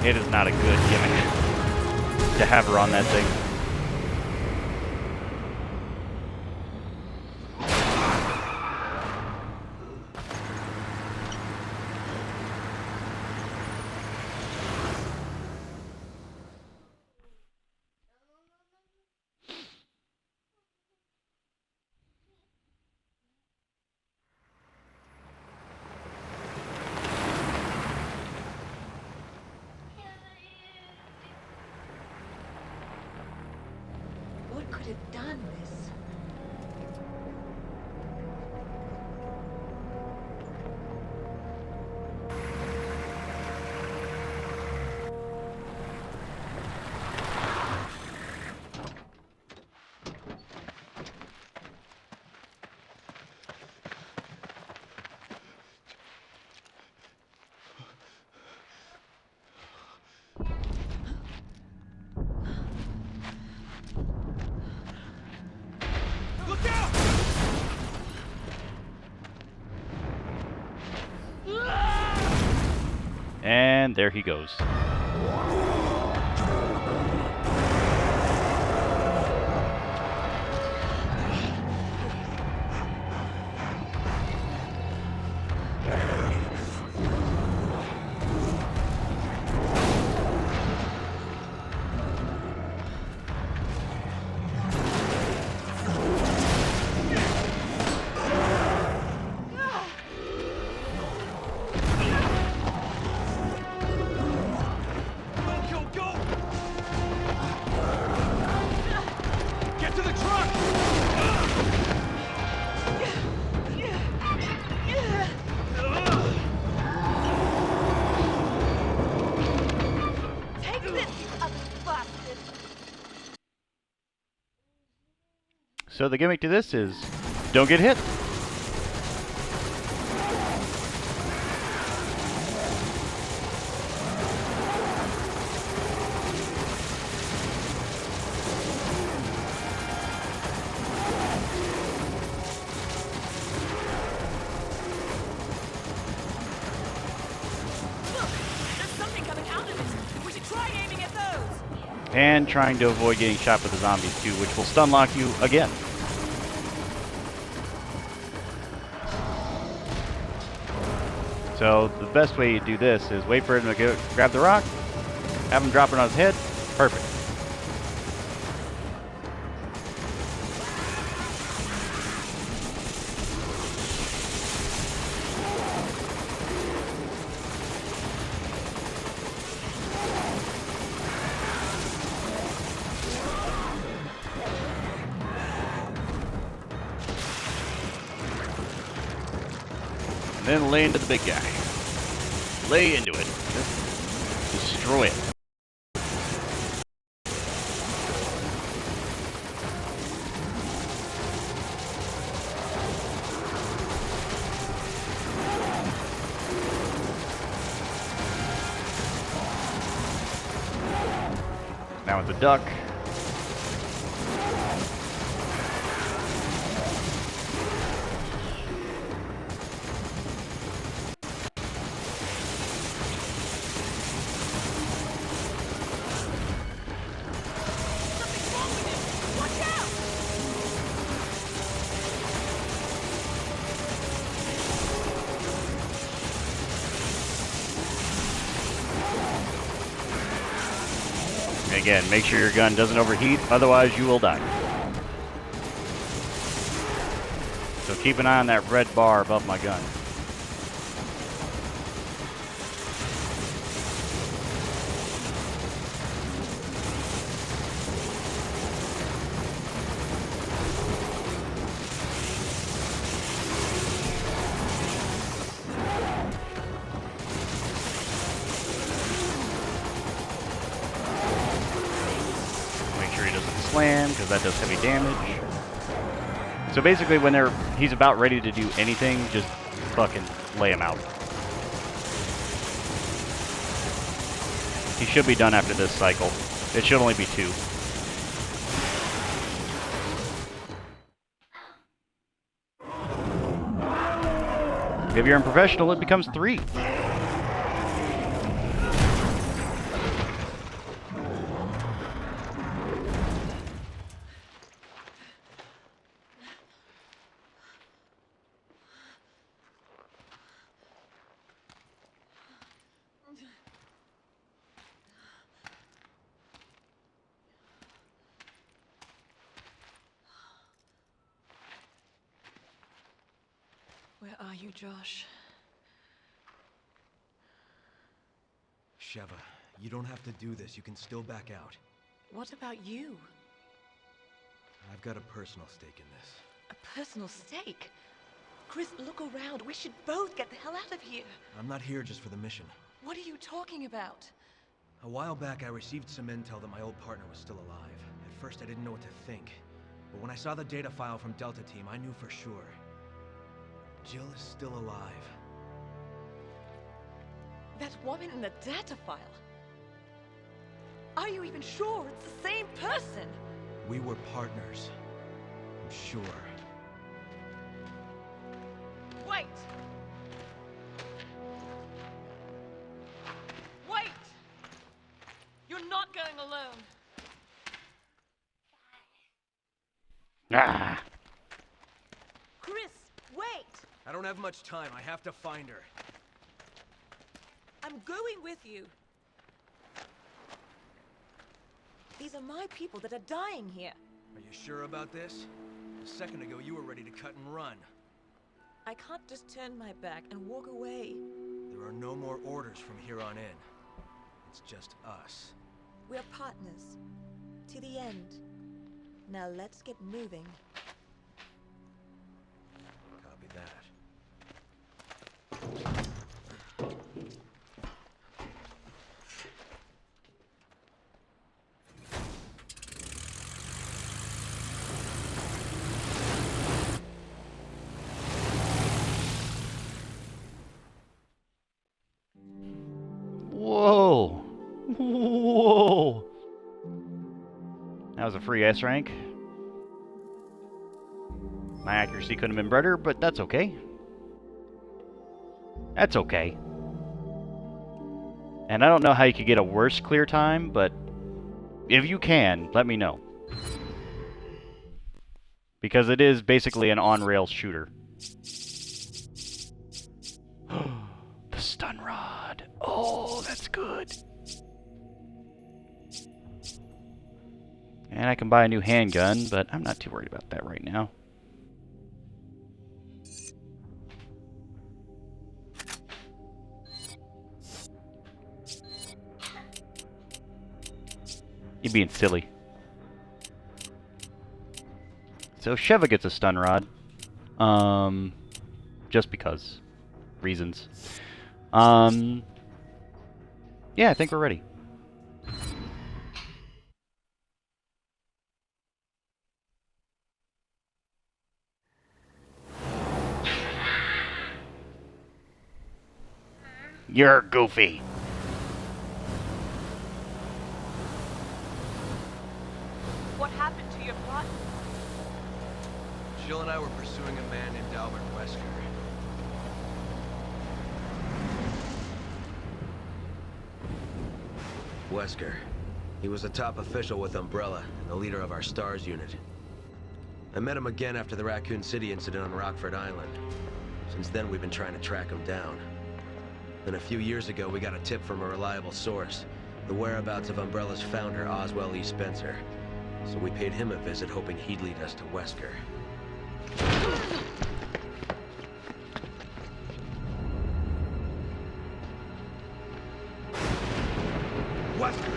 It is not a good gimmick to have her on that thing. What could have done this? Look out! And there he goes. So the gimmick to this is don't get hit. Look! There's something coming out of it! We should try aiming at those! And trying to avoid getting shot by the zombies too, which will stun lock you again. So the best way you do this is wait for him to go grab the rock, have him drop it on his head. Perfect. And then lay into the big guy. Lay into it. Just destroy it. Now with the duck. Something's wrong with him! Watch out! Again, make sure your gun doesn't overheat, otherwise you will die. So keep an eye on that red bar above my gun. Make sure he doesn't slam, because that does heavy damage. So basically, when he's about ready to do anything, just fucking lay him out. He should be done after this cycle. It should only be 2. If you're in professional, it becomes 3. Where are you, Josh? Sheva, you don't have to do this. You can still back out. What about you? I've got a personal stake in this. A personal stake? Chris, look around. We should both get the hell out of here. I'm not here just for the mission. What are you talking about? A while back, I received some intel that my old partner was still alive. At first, I didn't know what to think. But when I saw the data file from Delta Team, I knew for sure. Jill is still alive. That woman in the data file. Are you even sure it's the same person? We were partners. I'm sure. Wait! Wait! You're not going alone. Ah! Chris, wait! I don't have much time. I have to find her. I'm going with you. These are my people that are dying here. Are you sure about this? A second ago, you were ready to cut and run. I can't just turn my back and walk away. There are no more orders from here on in. It's just us. We're partners. To the end. Now let's get moving. Copy that. was a free S rank. My accuracy couldn't have been better, but that's okay. That's okay. And I don't know how you could get a worse clear time, but if you can, let me know. Because it is basically an on-rails shooter. The stun rod. Oh, that's good. And I can buy a new handgun, but I'm not too worried about that right now. You're being silly. So Sheva gets a stun rod. Just because. Reasons. Yeah, I think we're ready. You're goofy. What happened to your plot? Jill and I were pursuing a man named Albert Wesker. Wesker. He was a top official with Umbrella, and the leader of our STARS unit. I met him again after the Raccoon City incident on Rockford Island. Since then, we've been trying to track him down. Then a few years ago, we got a tip from a reliable source. The whereabouts of Umbrella's founder, Oswell E. Spencer. So we paid him a visit, hoping he'd lead us to Wesker. Wesker!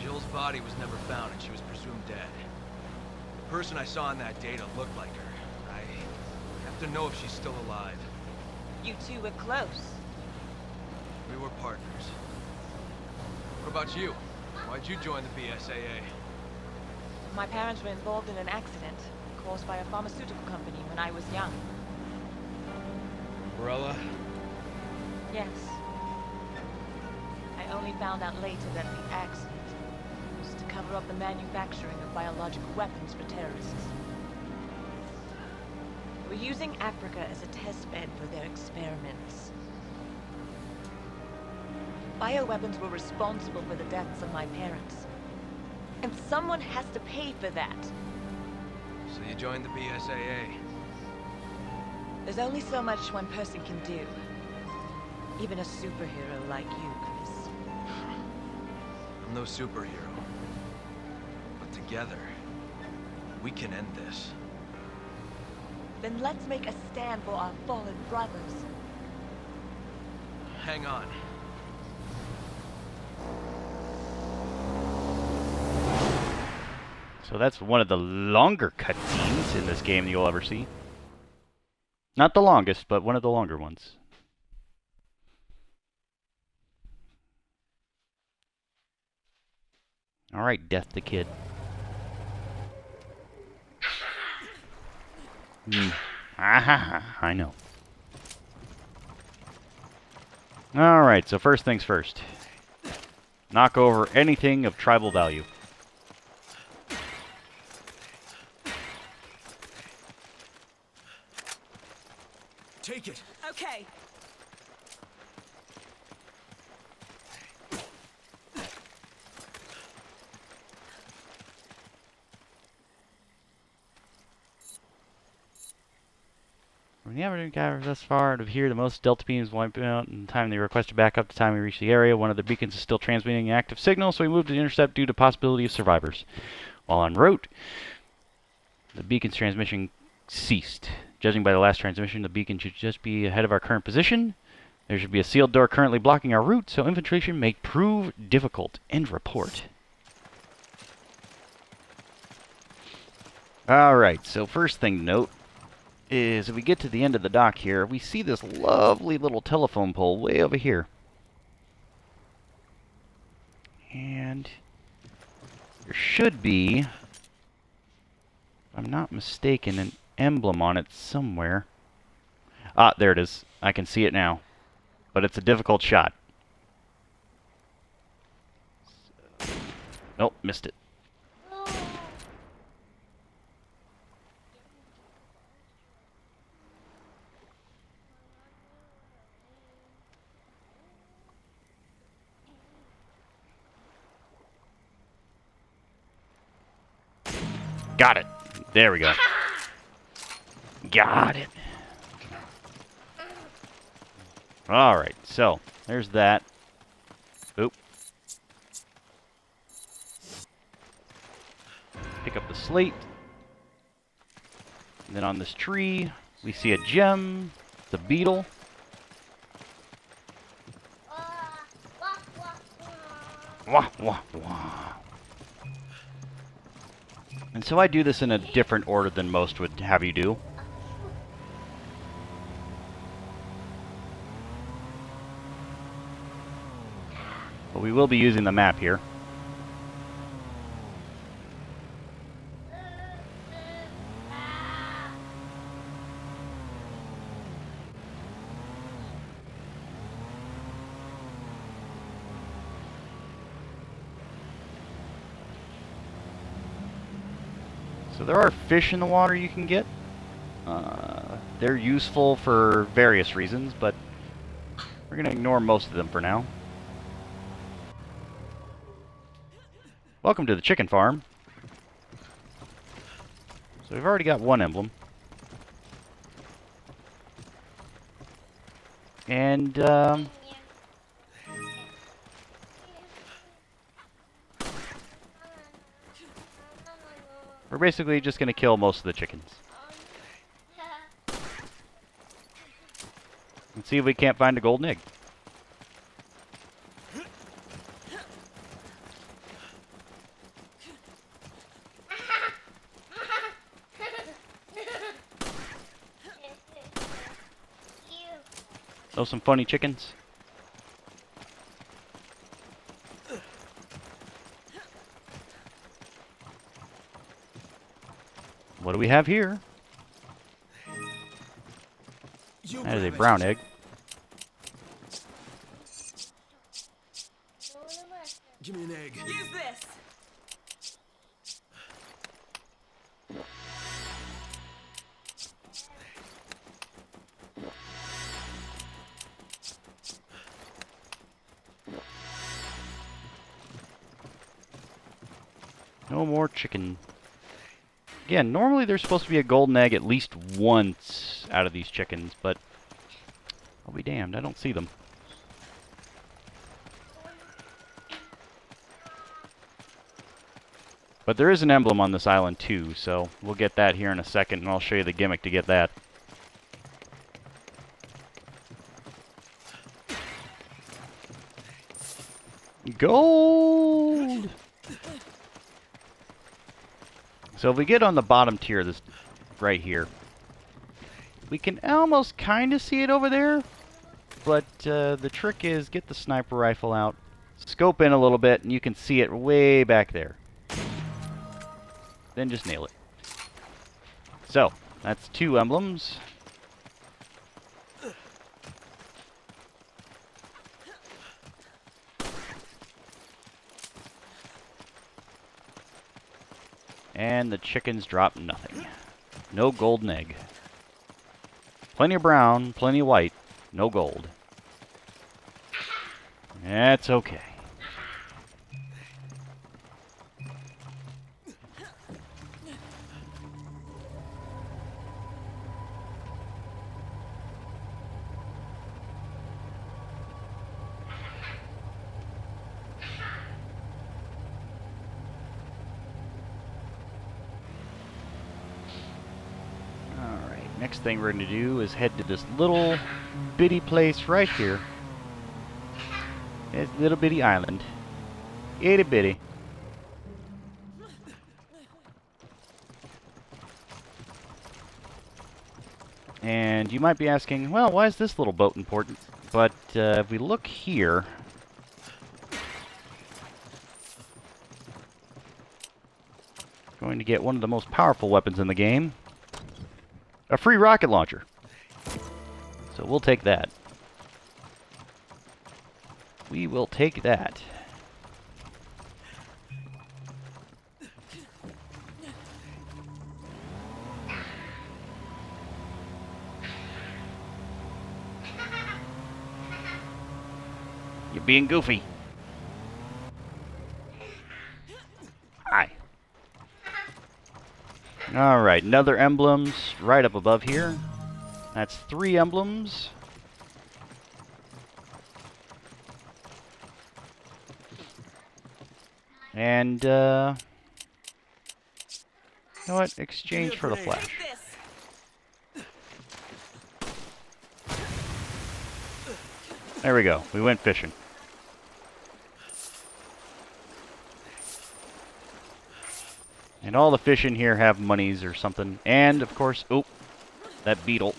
Jill's body was never found and she was presumed dead. The person I saw in that data looked like her. I have to know if she's still alive. You two were close. We were partners. What about you? Why'd you join the BSAA? My parents were involved in an accident caused by a pharmaceutical company when I was young. Umbrella? Yes. I only found out later that the accident was to cover up the manufacturing of biological weapons for terrorists. They were using Africa as a test bed for their experiments. Bioweapons were responsible for the deaths of my parents. And someone has to pay for that. So you joined the BSAA? There's only so much one person can do. Even a superhero like you, Chris. I'm no superhero. But together, we can end this. Then let's make a stand for our fallen brothers. Hang on. So that's one of the longer cutscenes in this game that you'll ever see. Not the longest, but one of the longer ones. Alright, Death the Kid. I know. Alright, so first things first. Knock over anything of tribal value. Take it. Okay. When the evidence gathers thus far to here, the most Delta beams wipe out in time they request to back up the time we reach the area. One of the beacons is still transmitting an active signal, so we move to the intercept due to possibility of survivors. While en route, the beacon's transmission ceased. Judging by the last transmission, the beacon should just be ahead of our current position. There should be a sealed door currently blocking our route, so infiltration may prove difficult. End report. Alright, so first thing to note is if we get to the end of the dock here, we see this lovely little telephone pole way over here. And there should be, if I'm not mistaken, an emblem on it somewhere. Ah, there it is. I can see it now. But it's a difficult shot. Nope, missed it. Got it. There we go. Got it. Alright, so there's that. Oop. Pick up the slate. And then on this tree, we see a gem. It's a beetle. Wah, wah, wah. And so I do this in a different order than most would have you do. But we will be using the map here. So there are fish in the water you can get. They're useful for various reasons, but we're going to ignore most of them for now. Welcome to the chicken farm. So we've already got one emblem. And, we're basically just going to kill most of the chickens. Let's see if we can't find a golden egg. Those some funny chickens. What do we have here? That is a brown egg. Give me an egg. Use this. No more chicken. Again, normally there's supposed to be a golden egg at least once out of these chickens, but I'll be damned, I don't see them. But there is an emblem on this island too, so we'll get that here in a second, and I'll show you the gimmick to get that. Gold! So if we get on the bottom tier, this right here, we can almost kind of see it over there, but the trick is get the sniper rifle out, scope in a little bit, and you can see it way back there. Then just nail it. So, that's 2 emblems. And the chickens drop nothing. No golden egg. Plenty of brown, plenty of white, no gold. That's okay. Next thing we're going to do is head to this little bitty place right here. This little bitty island. Itty bitty. And you might be asking, well, why is this little boat important? But if we look here, going to get one of the most powerful weapons in the game. A free rocket launcher. So we'll take that. We will take that. You're being goofy. Hi. Alright, another emblems right up above here. That's 3 emblems. And, you know what? Exchange for the flash. There we go. We went fishing. And all the fish in here have monies or something. And, of course, oh, that beetle.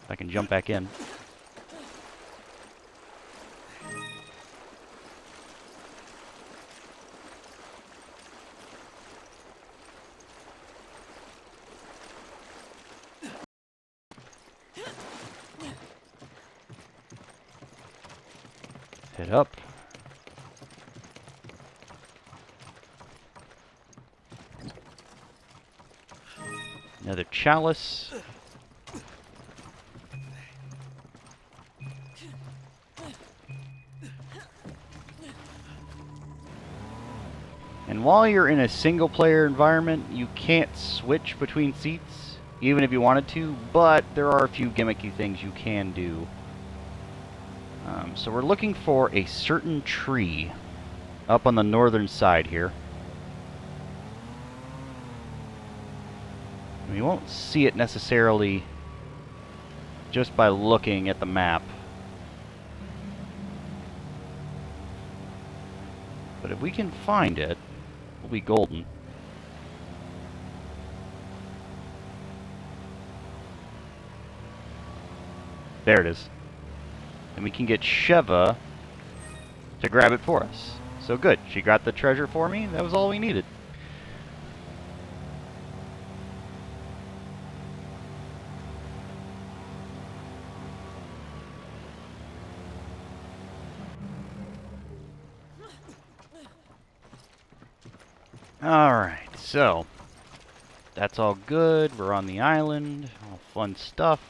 I can jump back in. Head up. Another chalice. And while you're in a single player environment, you can't switch between seats, even if you wanted to, but there are a few gimmicky things you can do. So we're looking for a certain tree up on the northern side here. We won't see it necessarily just by looking at the map. But if we can find it, we'll be golden. There it is. And we can get Sheva to grab it for us. So good. She got the treasure for me. That was all we needed. Alright, so that's all good. We're on the island. All fun stuff.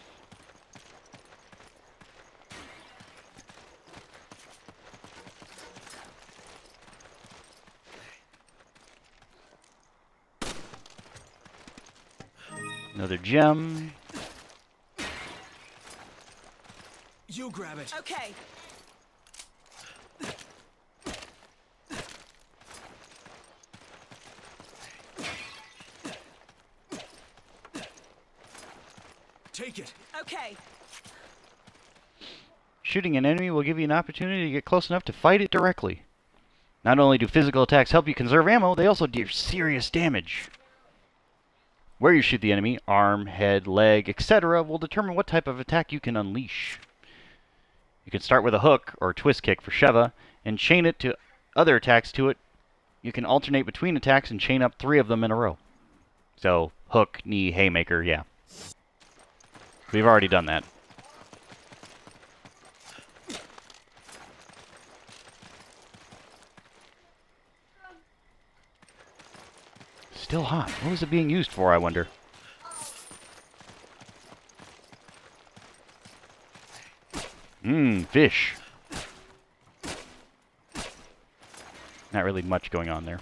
Another gem. You grab it. Okay. Take it. Okay. Shooting an enemy will give you an opportunity to get close enough to fight it directly. Not only do physical attacks help you conserve ammo, they also do serious damage. Where you shoot the enemy, arm, head, leg, etc., will determine what type of attack you can unleash. You can start with a hook, or twist kick for Sheva, and chain it to other attacks to it. You can alternate between attacks and chain up 3 of them in a row. So, hook, knee, haymaker, yeah. We've already done that. Still hot. What was it being used for, I wonder? Mmm, fish. Not really much going on there.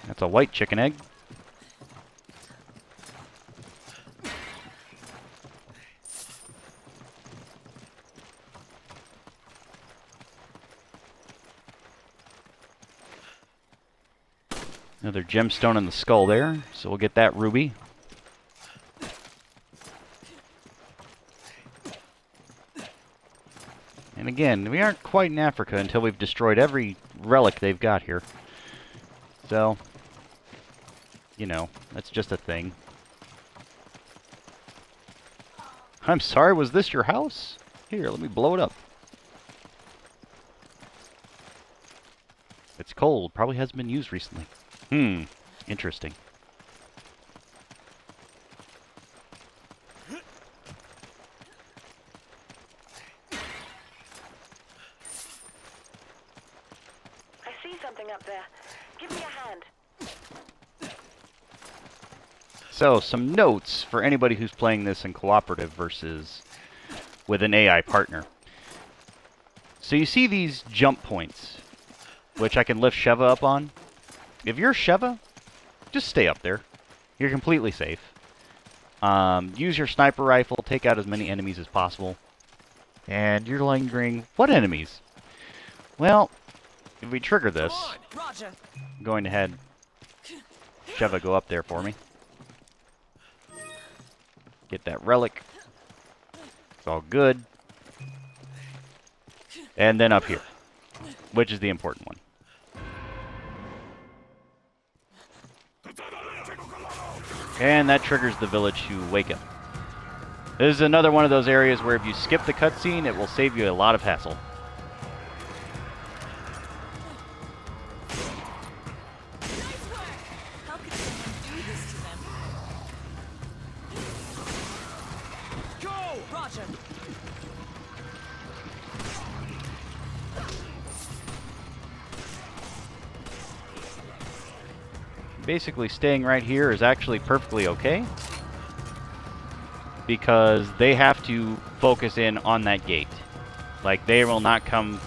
That's a white chicken egg. Another gemstone in the skull there, so we'll get that ruby. And again, we aren't quite in Africa until we've destroyed every relic they've got here. So, you know, that's just a thing. I'm sorry, was this your house? Here, let me blow it up. It's cold, probably hasn't been used recently. Interesting. I see something up there. Give me a hand. So, some notes for anybody who's playing this in cooperative versus with an AI partner. So you see these jump points, which I can lift Sheva up on. If you're Sheva, just stay up there. You're completely safe. Use your sniper rifle, take out as many enemies as possible. And you're lingering, what enemies? Well, if we trigger this, Roger. I'm going to have Sheva go up there for me. Get that relic. It's all good. And then up here, which is the important one. And that triggers the village to wake up. This is another one of those areas where if you skip the cutscene, it will save you a lot of hassle. How could someone do this to them? Go! Roger. Basically, staying right here is actually perfectly okay, because they have to focus in on that gate. Like, they will not come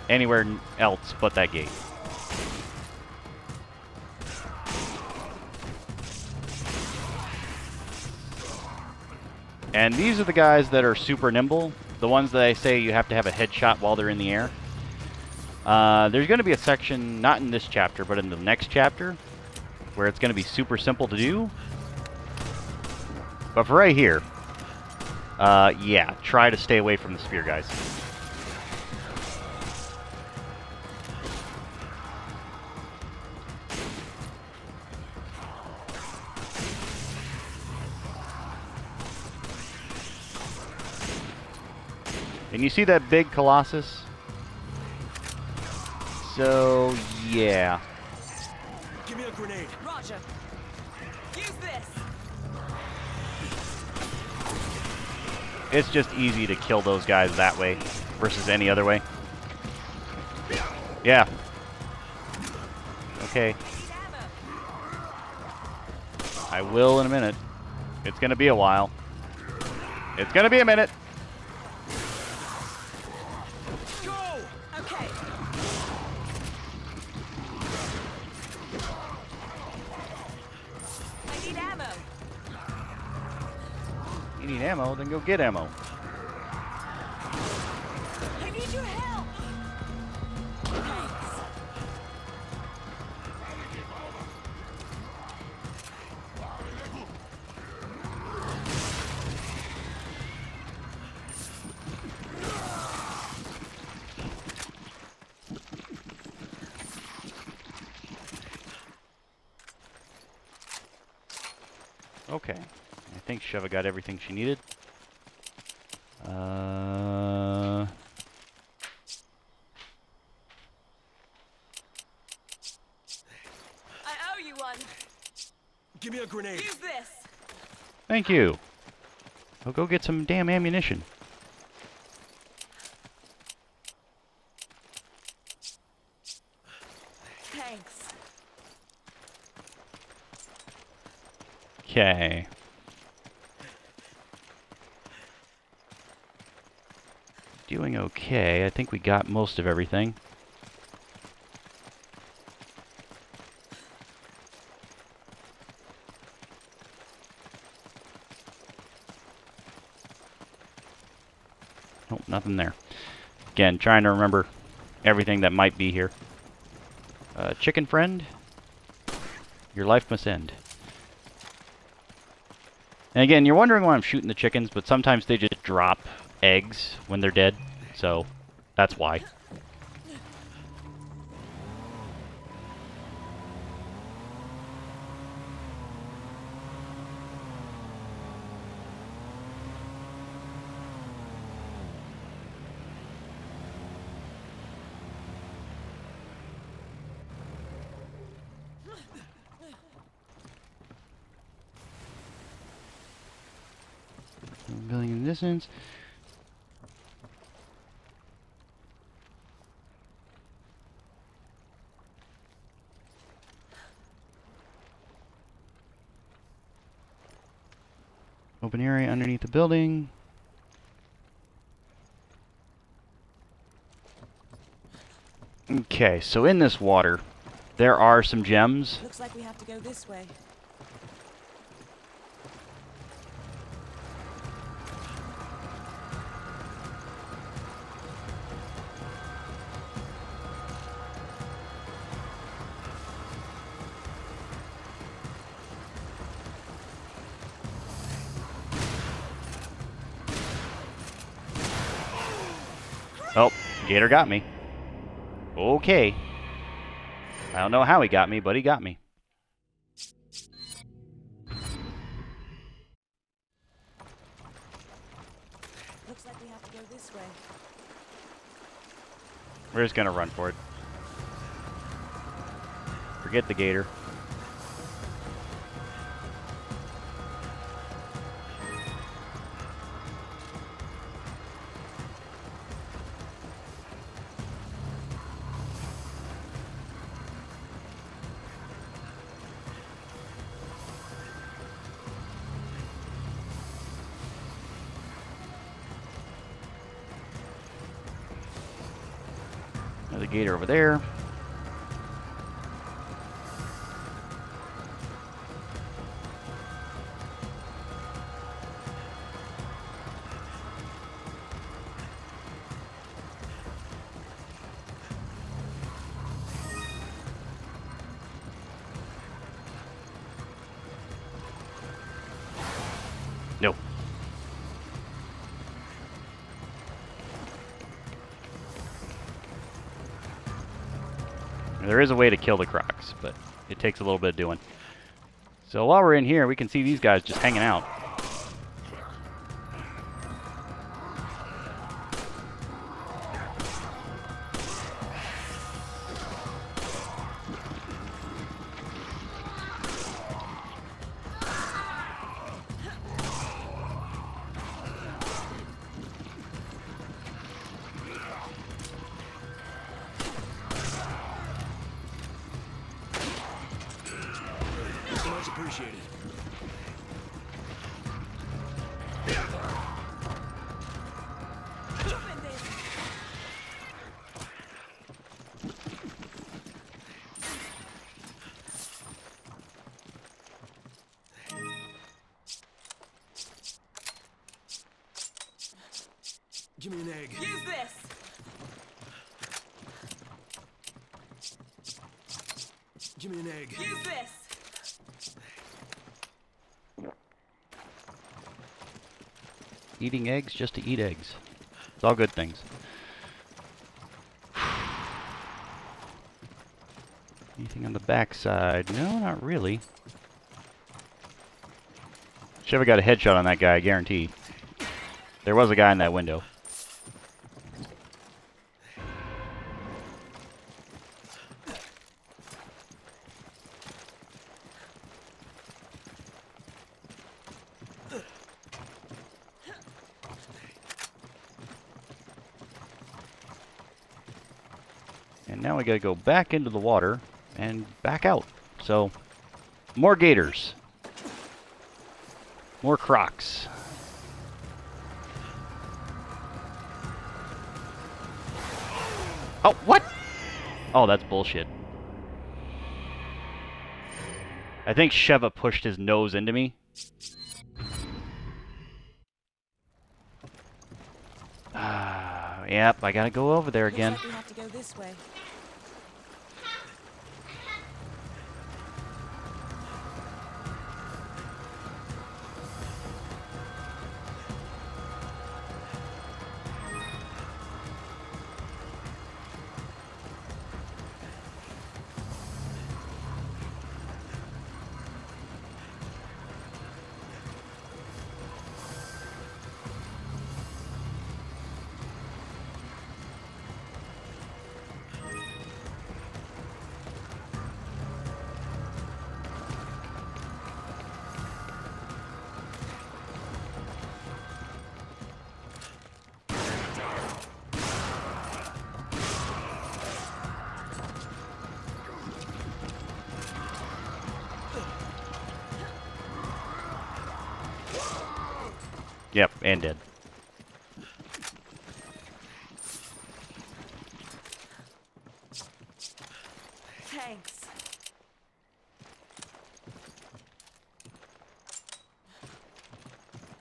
anywhere else but that gate. And these are the guys that are super nimble, the ones that I say you have to have a headshot while they're in the air. There's going to be a section, not in this chapter, but in the next chapter, where it's going to be super simple to do. But for right here, yeah, try to stay away from the spear guys. And you see that big Colossus? So, yeah. Give me a grenade. Roger. Use this. It's just easy to kill those guys that way versus any other way. Yeah. Okay. I will in a minute. It's gonna be a while. It's gonna be a minute. Go! Okay. I need ammo. You need ammo, then go get ammo. I need your help. Thanks. Okay. I think Sheva got everything she needed. I owe you one. Give me a grenade. Use this. Thank you. I'll go get some damn ammunition. Thanks. Okay. Doing okay. I think we got most of everything. Nope, nothing there. Again, trying to remember everything that might be here. Chicken friend, your life must end. And again, you're wondering why I'm shooting the chickens, but sometimes they just drop eggs when they're dead, so that's why. Building in the distance. Open area underneath the building. Okay, so in this water, there are some gems. Looks like we have to go this way. Oh, Gator got me. Okay. I don't know how he got me, but he got me. Looks like we have to go this way. We're just gonna run for it. Forget the Gator. Another Gator over there. No. There is a way to kill the Crocs, but it takes a little bit of doing. So while we're in here, we can see these guys just hanging out. Much appreciated. Give me an egg. Use this! Give me an egg. Use this! Eating eggs just to eat eggs. It's all good things. Anything on the backside? No, not really. Should have got a headshot on that guy, I guarantee. There was a guy in that window. And now we gotta go back into the water and back out. So, more gators. More crocs. Oh, what? Oh, that's bullshit. I think Sheva pushed his nose into me. Yep, I gotta go over there again. Looks like we have to go this way. Yep, and dead. Thanks.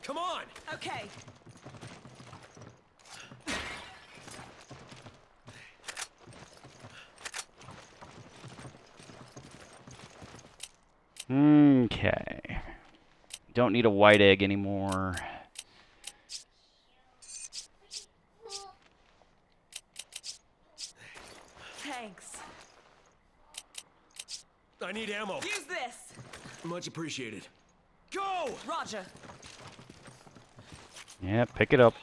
Come on! Okay. Okay. Don't need a white egg anymore. Thanks. I need ammo. Use this. Much appreciated. Go! Roger. Yeah, pick it up.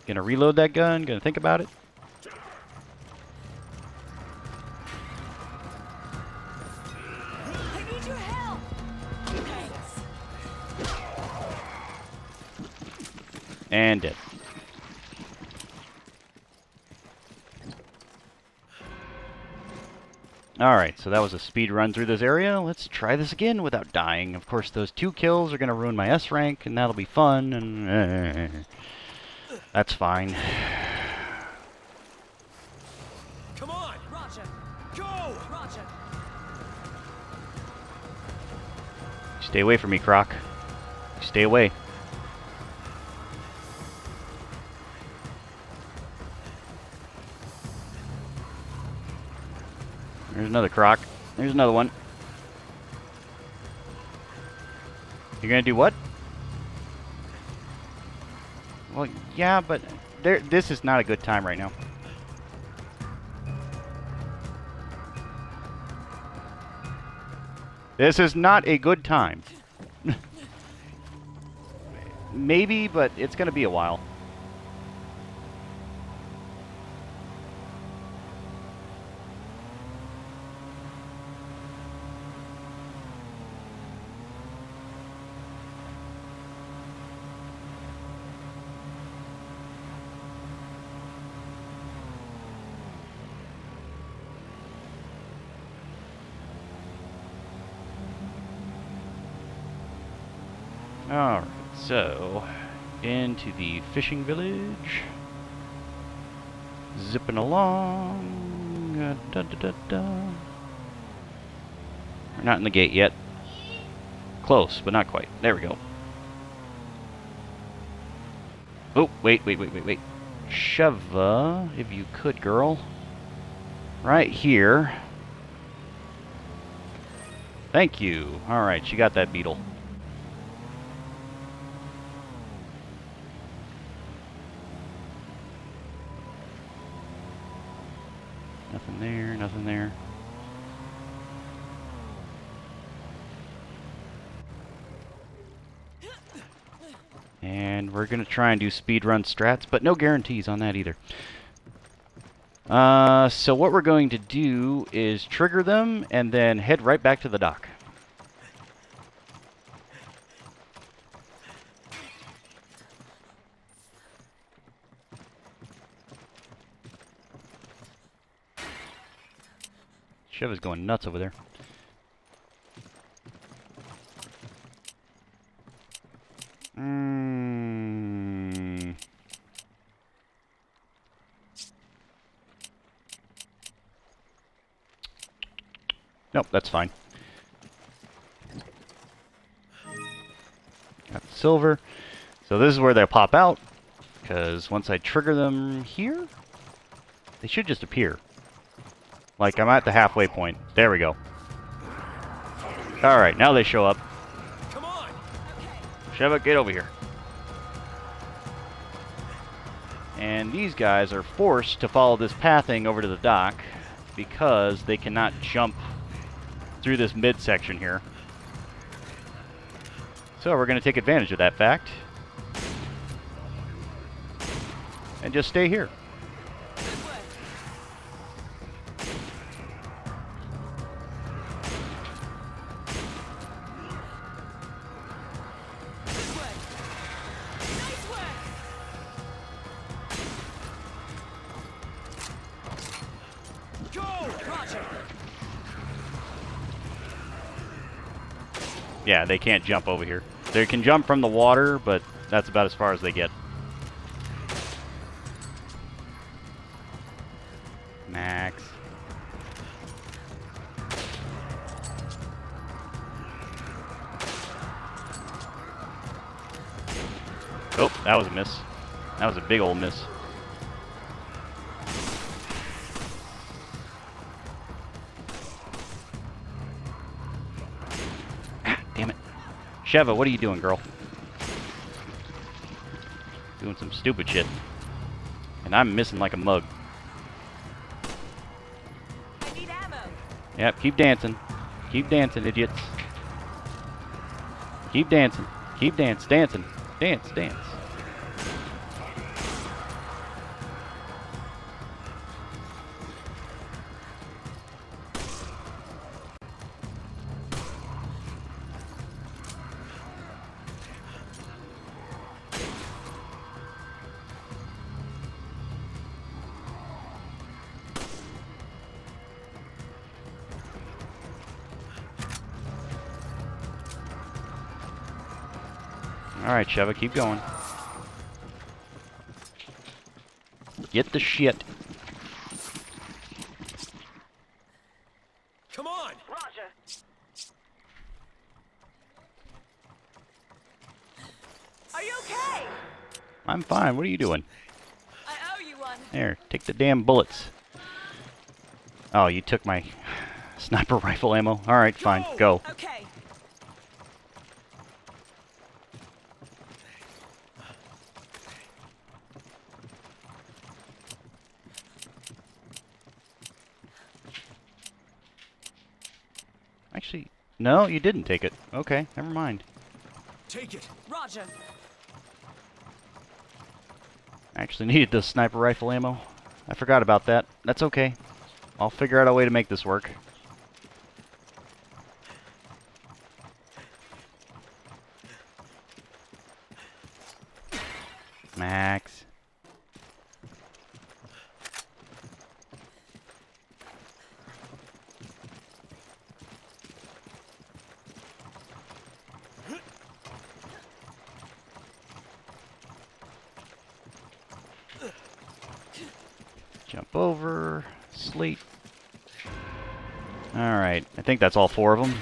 Gonna reload that gun, gonna think about it. I need your help. Thanks. And dead. Alright, so that was a speed run through this area. Let's try this again without dying. Of course, those 2 kills are going to ruin my S rank, and that'll be fun, and that's fine. Come on! Roger. Go! Roger. Stay away from me, Croc. Stay away. There's another Croc. There's another one. You're gonna do what? Well, yeah, but this is not a good time right now. This is not a good time. Maybe, but it's gonna be a while. Alright, so into the fishing village. Zipping along. Da, da, da, da. We're not in the gate yet. Close, but not quite. There we go. Oh, wait. Sheva, if you could, girl. Right here. Thank you. Alright, she got that beetle. Nothing there, nothing there. And we're going to try and do speedrun strats, but no guarantees on that either. So what we're going to do is trigger them and then head right back to the dock. Sheva's going nuts over there. Nope, that's fine. Got the silver. So this is where they'll pop out, because once I trigger them here, they should just appear. Like, I'm at the halfway point. There we go. Alright, now they show up. Come on! Sheva, get over here. And these guys are forced to follow this pathing over to the dock because they cannot jump through this midsection here. So we're going to take advantage of that fact and just stay here. Yeah, they can't jump over here. They can jump from the water, but that's about as far as they get. Max. Oh, that was a miss. That was a big old miss. Damn it. Sheva, what are you doing, girl? Doing some stupid shit. And I'm missing like a mug. I need ammo. Yep, keep dancing. Keep dancing, idiots. Keep dancing. Keep dancing. Dance, dance. Alright, Sheva, keep going. Get the shit. Come on! Roger. Are you okay? I'm fine. What are you doing? I owe you one. There, take the damn bullets. Oh, you took my sniper rifle ammo? Alright, fine. Go. Okay. Actually, no, you didn't take it. Okay, never mind. Take it! Roger. I actually needed the sniper rifle ammo. I forgot about that. That's okay. I'll figure out a way to make this work. Max. Jump over. Sleep. Alright, I think that's all 4 of them.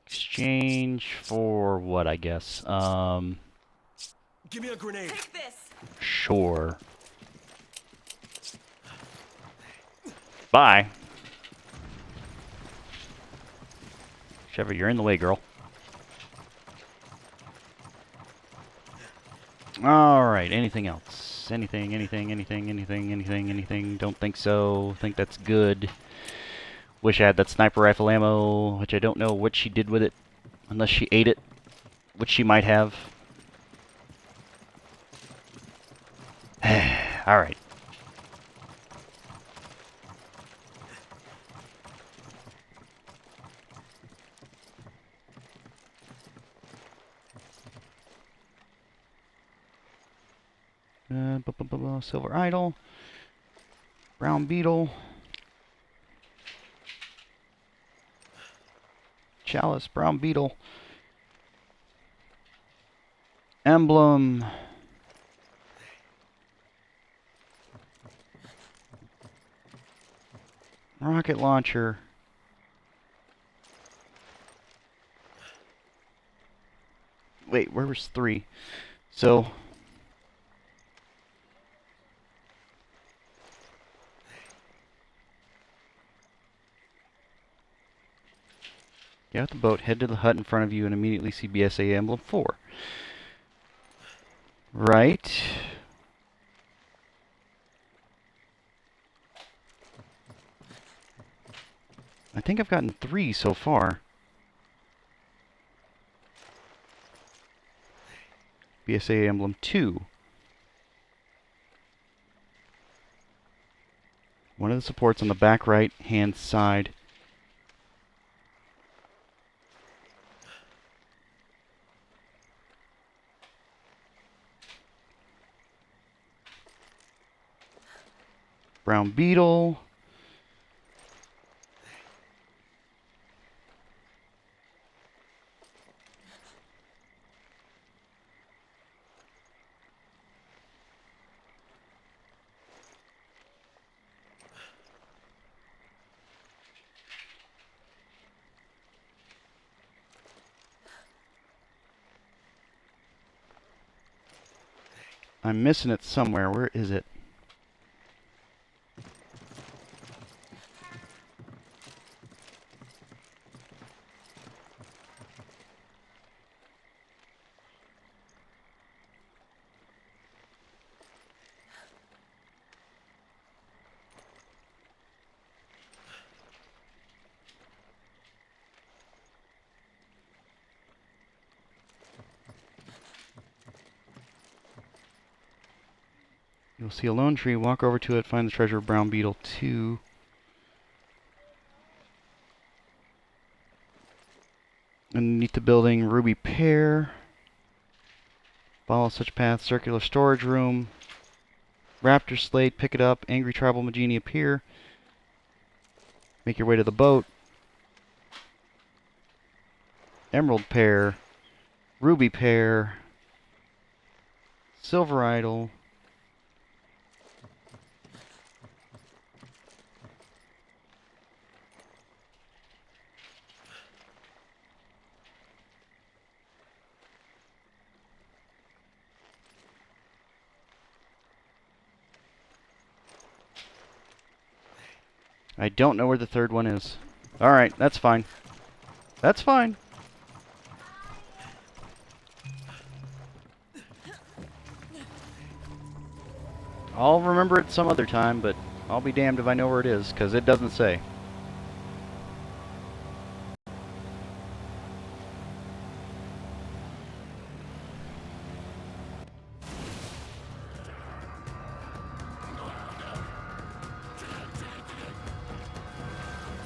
Exchange for what, I guess? Give me a grenade! Take this. Sure. Bye. Sheva, you're in the way, girl. Alright, anything else? Anything? Don't think so. Think that's good. Wish I had that sniper rifle ammo, which I don't know what she did with it. Unless she ate it. Which she might have. Alright. Silver Idol. Brown Beetle. Chalice, Brown Beetle. Emblem. Rocket launcher. Wait, where was 3? So... get out the boat, head to the hut in front of you, and immediately see BSA Emblem 4. Right. I think I've gotten 3 so far. BSA Emblem 2. One of the supports on the back right hand side. Brown Beetle. I'm missing it somewhere. Where is it? You'll see a lone tree, walk over to it, find the treasure of Brown Beetle 2. Underneath the building, Ruby Pear. Follow such path, circular storage room. Raptor Slate, pick it up. Angry Tribal Magini appear. Make your way to the boat. Emerald Pear. Ruby Pear. Silver Idol. I don't know where the third one is. Alright, that's fine. That's fine. I'll remember it some other time, but I'll be damned if I know where it is, because it doesn't say.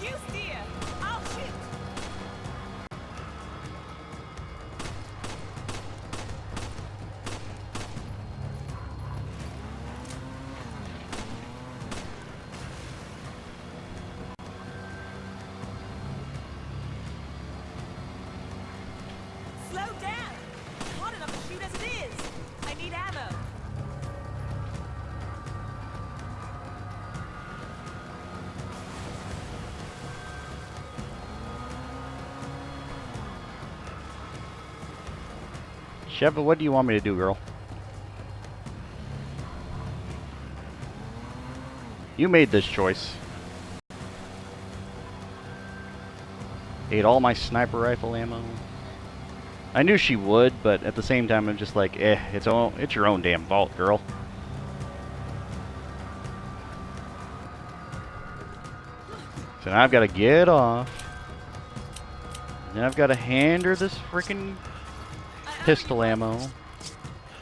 You steer! I'll shoot! Slow down! It's hot enough to shoot as it is! I need ammo! Sheva, what do you want me to do, girl? You made this choice. Ate all my sniper rifle ammo. I knew she would, but at the same time, I'm just like, it's your own damn fault, girl. So now I've got to get off. Then I've got to hand her this freaking pistol ammo.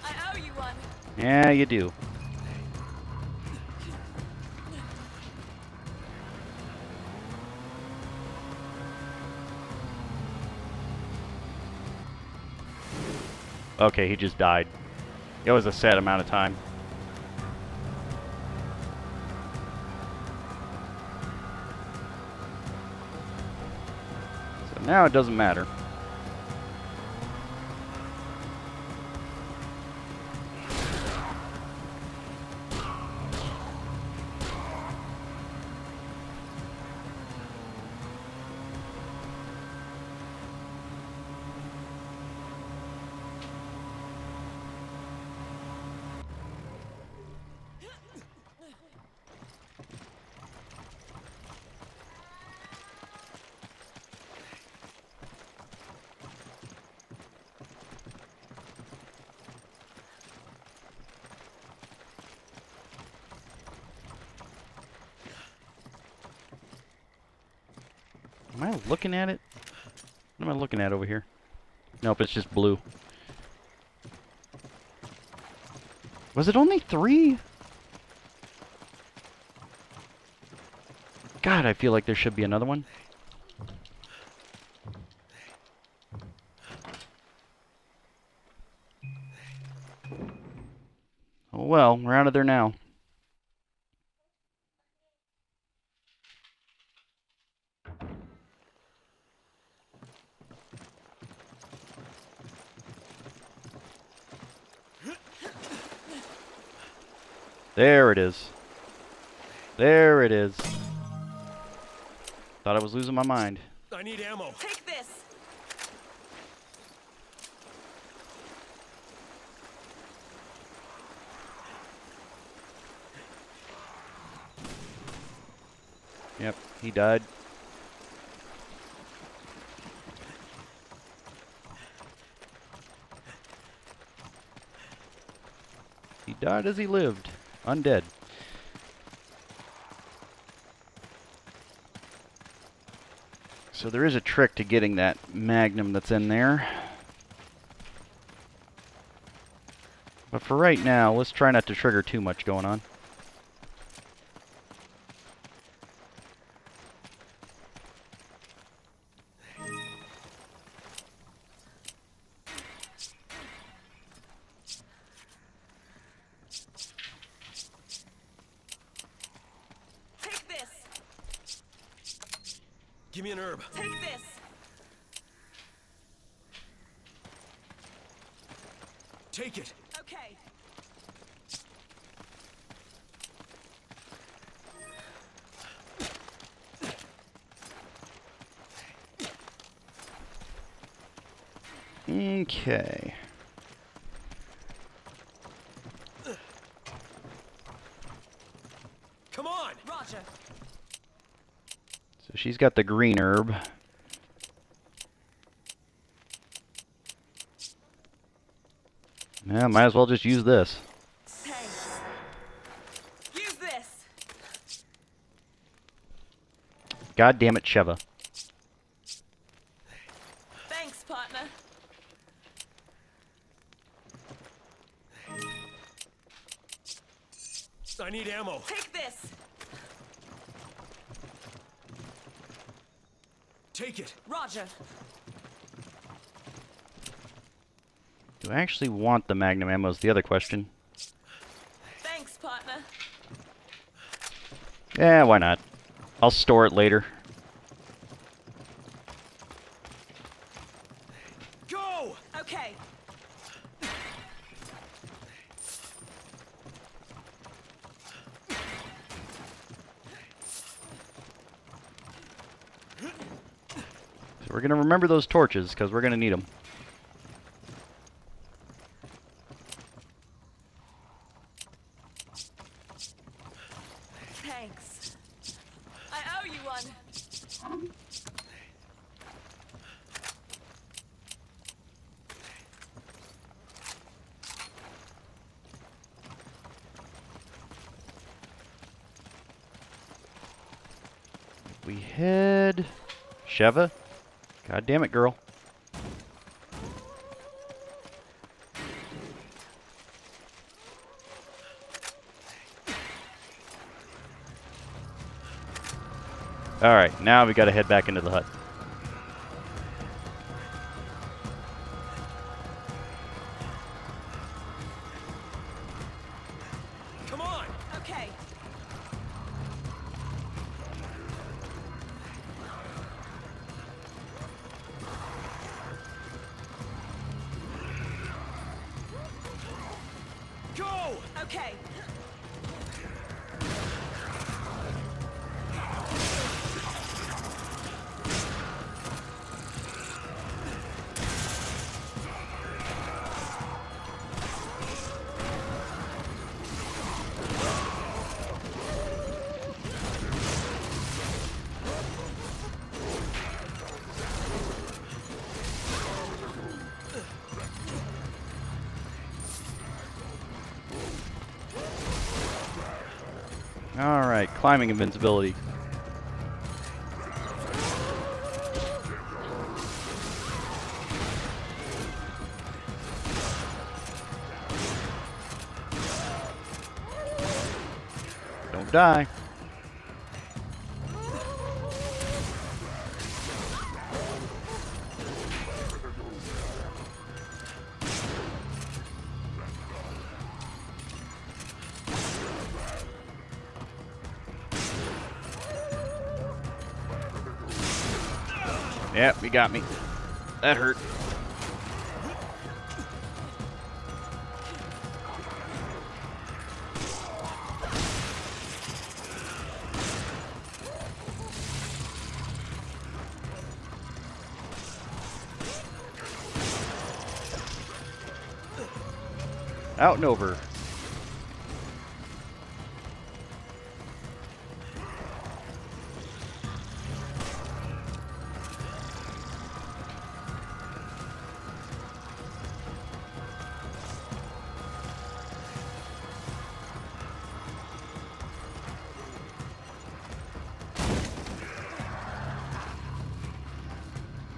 I owe you one! Yeah, you do. Okay, he just died. It was a set amount of time. Now it doesn't matter. Am I looking at it? What am I looking at over here? Nope, it's just blue. Was it only 3? God, I feel like there should be another one. Oh well, we're out of there now. There it is. There it is. Thought I was losing my mind. I need ammo. Take this. Yep, he died. He died as he lived. Undead. So there is a trick to getting that magnum that's in there. But for right now, let's try not to trigger too much going on. Take this. Give me an herb. Take this. Take it. Okay. Okay. Come on. Roger. So she's got the green herb. Yeah, might as well just use this. Thanks. Use this. God damn it, Sheva. Thanks, partner. I need ammo. Take this. Take it. Roger. Do I actually want the magnum ammo is the other question. Thanks, partner. Yeah, why not? I'll store it later. Go. Okay. So we're going to remember those torches, because we're going to need them. Thanks. I owe you one. We head... Sheva? God damn it, girl. Alright, now we gotta head back into the hut. Come on. Okay. Go! Okay. Alright, climbing invincibility. Don't die. Yep, you got me. That hurt. Out and over.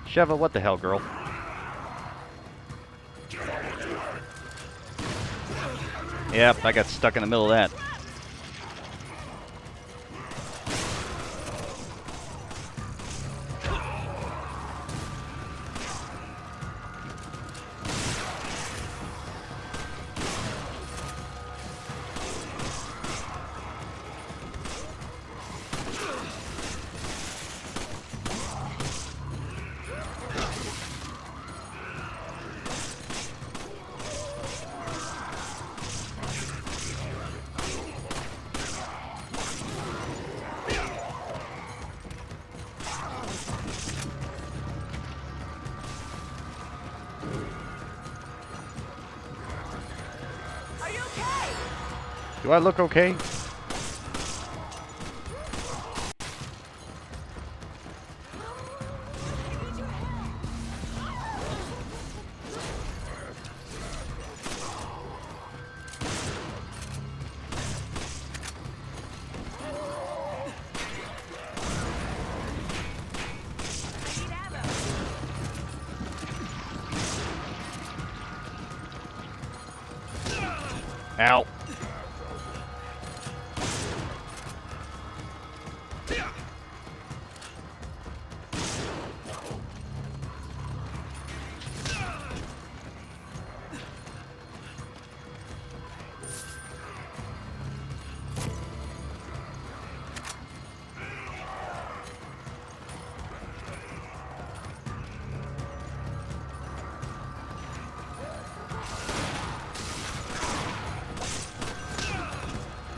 Sheva, what the hell, girl? Yep, I got stuck in the middle of that. Are you okay? Do I look okay? Need ammo. Ow.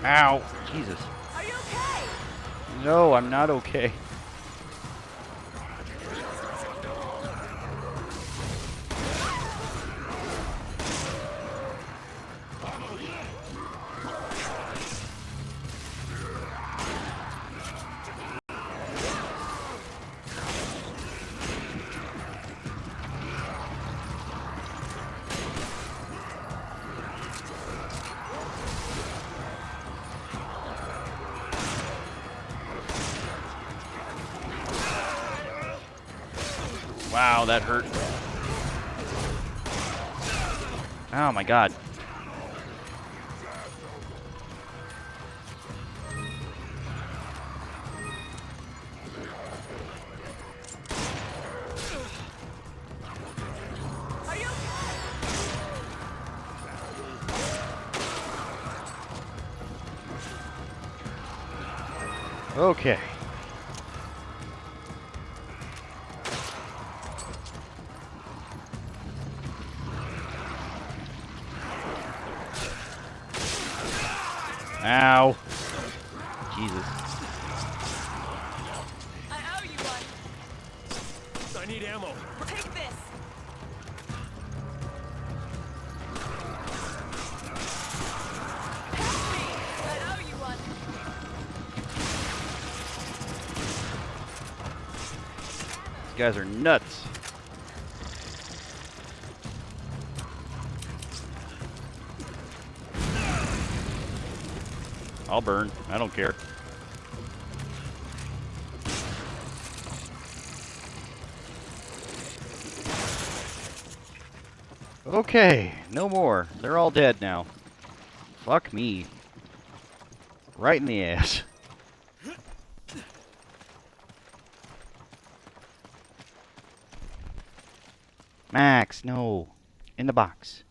Ow. Jesus. Are you okay? No, I'm not okay. Wow, that hurt. Oh my god. Are you Okay. Ow. Jesus. I owe you one. I need ammo. Take this. Help me. I owe you one. These guys are nuts. I'll burn. I don't care. Okay, no more. They're all dead now. Fuck me. Right in the ass. Max, no. In the box.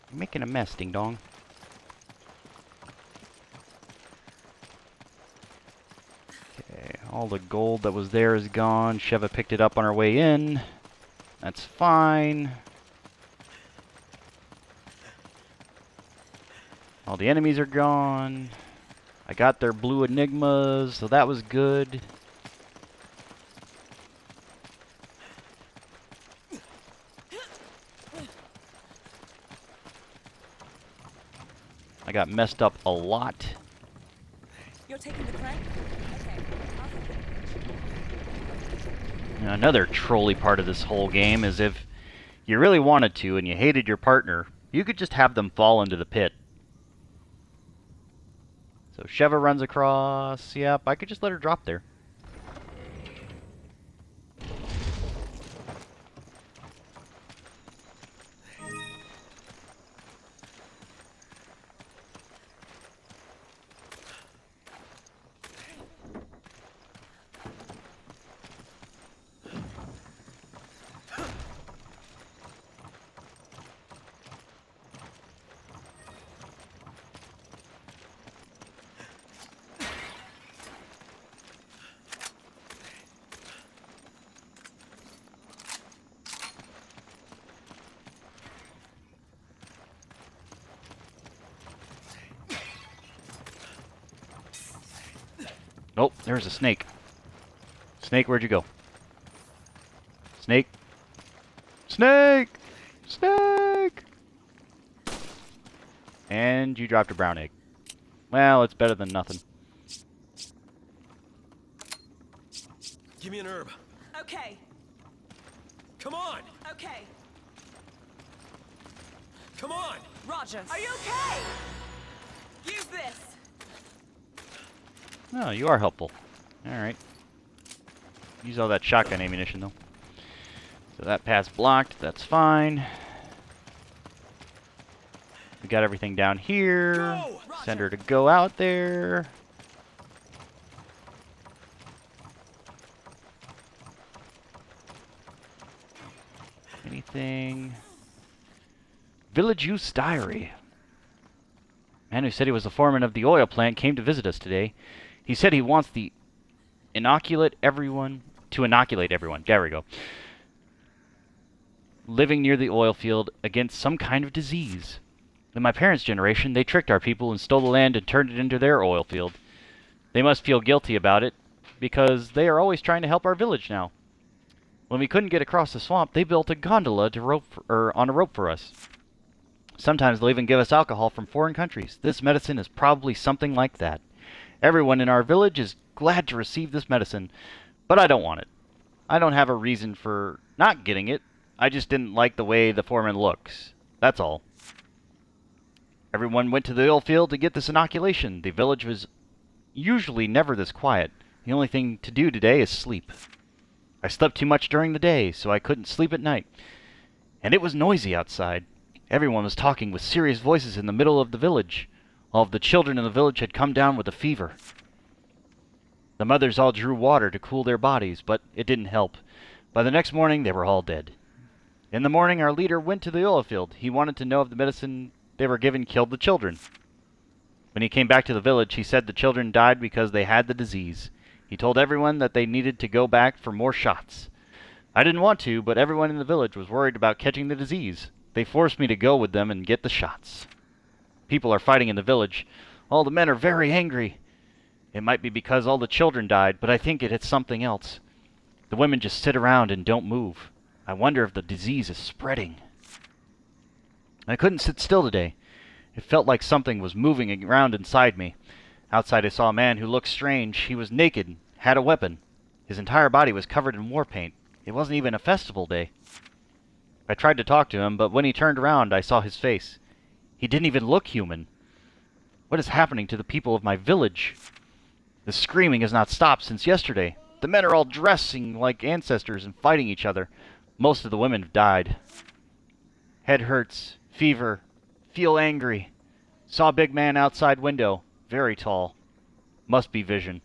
You're making a mess, ding dong. Okay, all the gold that was there is gone. Sheva picked it up on her way in. That's fine. All the enemies are gone. I got their blue enigmas, so that was good. I got messed up a lot. You're taking the crank? Okay. I'll help you. And another trolly part of this whole game is if you really wanted to and you hated your partner, you could just have them fall into the pit. So Sheva runs across. Yep, I could just let her drop there. Nope, there's a snake. Snake, where'd you go? Snake? Snake! Snake! And you dropped a brown egg. Well, it's better than nothing. Give me an herb. Okay. Come on! Okay. Come on! Roger. Are you okay? Use this. Oh, you are helpful. Alright. Use all that shotgun ammunition, though. So that path's blocked. That's fine. We got everything down here. Go! Send her to go out there. Anything? Village Use Diary. Man who said he was the foreman of the oil plant came to visit us today. He said he wants to inoculate everyone. There we go. Living near the oil field against some kind of disease. In my parents' generation, they tricked our people and stole the land and turned it into their oil field. They must feel guilty about it, because they are always trying to help our village now. When we couldn't get across the swamp, they built a gondola to on a rope for us. Sometimes they'll even give us alcohol from foreign countries. This medicine is probably something like that. Everyone in our village is glad to receive this medicine, but I don't want it. I don't have a reason for not getting it. I just didn't like the way the foreman looks. That's all. Everyone went to the oil field to get this inoculation. The village was usually never this quiet. The only thing to do today is sleep. I slept too much during the day, so I couldn't sleep at night. And it was noisy outside. Everyone was talking with serious voices in the middle of the village. All of the children in the village had come down with a fever. The mothers all drew water to cool their bodies, but it didn't help. By the next morning, they were all dead. In the morning, our leader went to the oil field. He wanted to know if the medicine they were given killed the children. When he came back to the village, he said the children died because they had the disease. He told everyone that they needed to go back for more shots. I didn't want to, but everyone in the village was worried about catching the disease. They forced me to go with them and get the shots. People are fighting in the village. All the men are very angry. It might be because all the children died, but I think it's something else. The women just sit around and don't move. I wonder if the disease is spreading. I couldn't sit still today. It felt like something was moving around inside me. Outside I saw a man who looked strange. He was naked, had a weapon. His entire body was covered in war paint. It wasn't even a festival day. I tried to talk to him, but when he turned around, I saw his face. He didn't even look human. What is happening to the people of my village? The screaming has not stopped since yesterday. The men are all dressing like ancestors and fighting each other. Most of the women have died. Head hurts, fever, feel angry. Saw a big man outside window, very tall. Must be vision.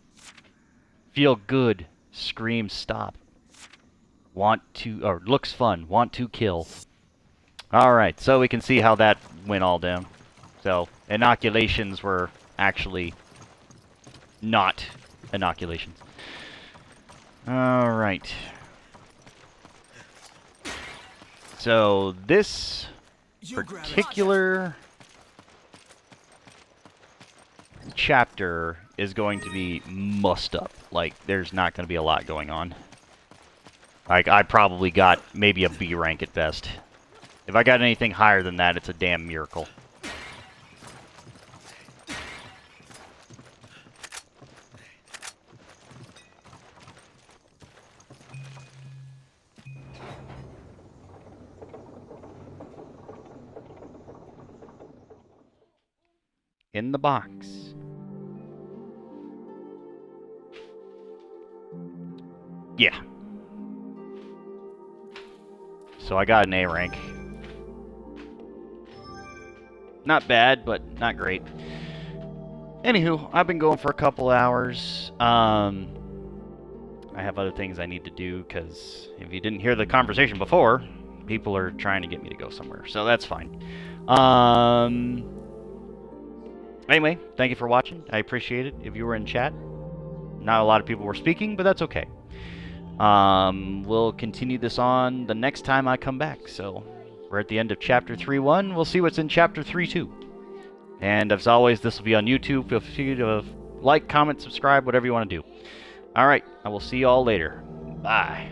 Feel good, scream stop. Want to, or looks fun, want to kill. Alright, so we can see how that went all down. So, inoculations were actually not inoculations. Alright. So, this particular chapter is going to be mussed up. Like, there's not going to be a lot going on. Like, I probably got maybe a B rank at best. If I got anything higher than that, it's a damn miracle. In the box. Yeah. So I got an A rank. Not bad, but not great. Anywho, I've been going for a couple hours. I have other things I need to do, because if you didn't hear the conversation before, people are trying to get me to go somewhere, so that's fine. Anyway, thank you for watching. I appreciate it if you were in chat. Not a lot of people were speaking, but that's okay. We'll continue this on the next time I come back. So, we're at the end of Chapter 3.1. We'll see what's in Chapter 3.2. And as always, this will be on YouTube. Feel free to like, comment, subscribe, whatever you want to do. Alright, I will see you all later. Bye.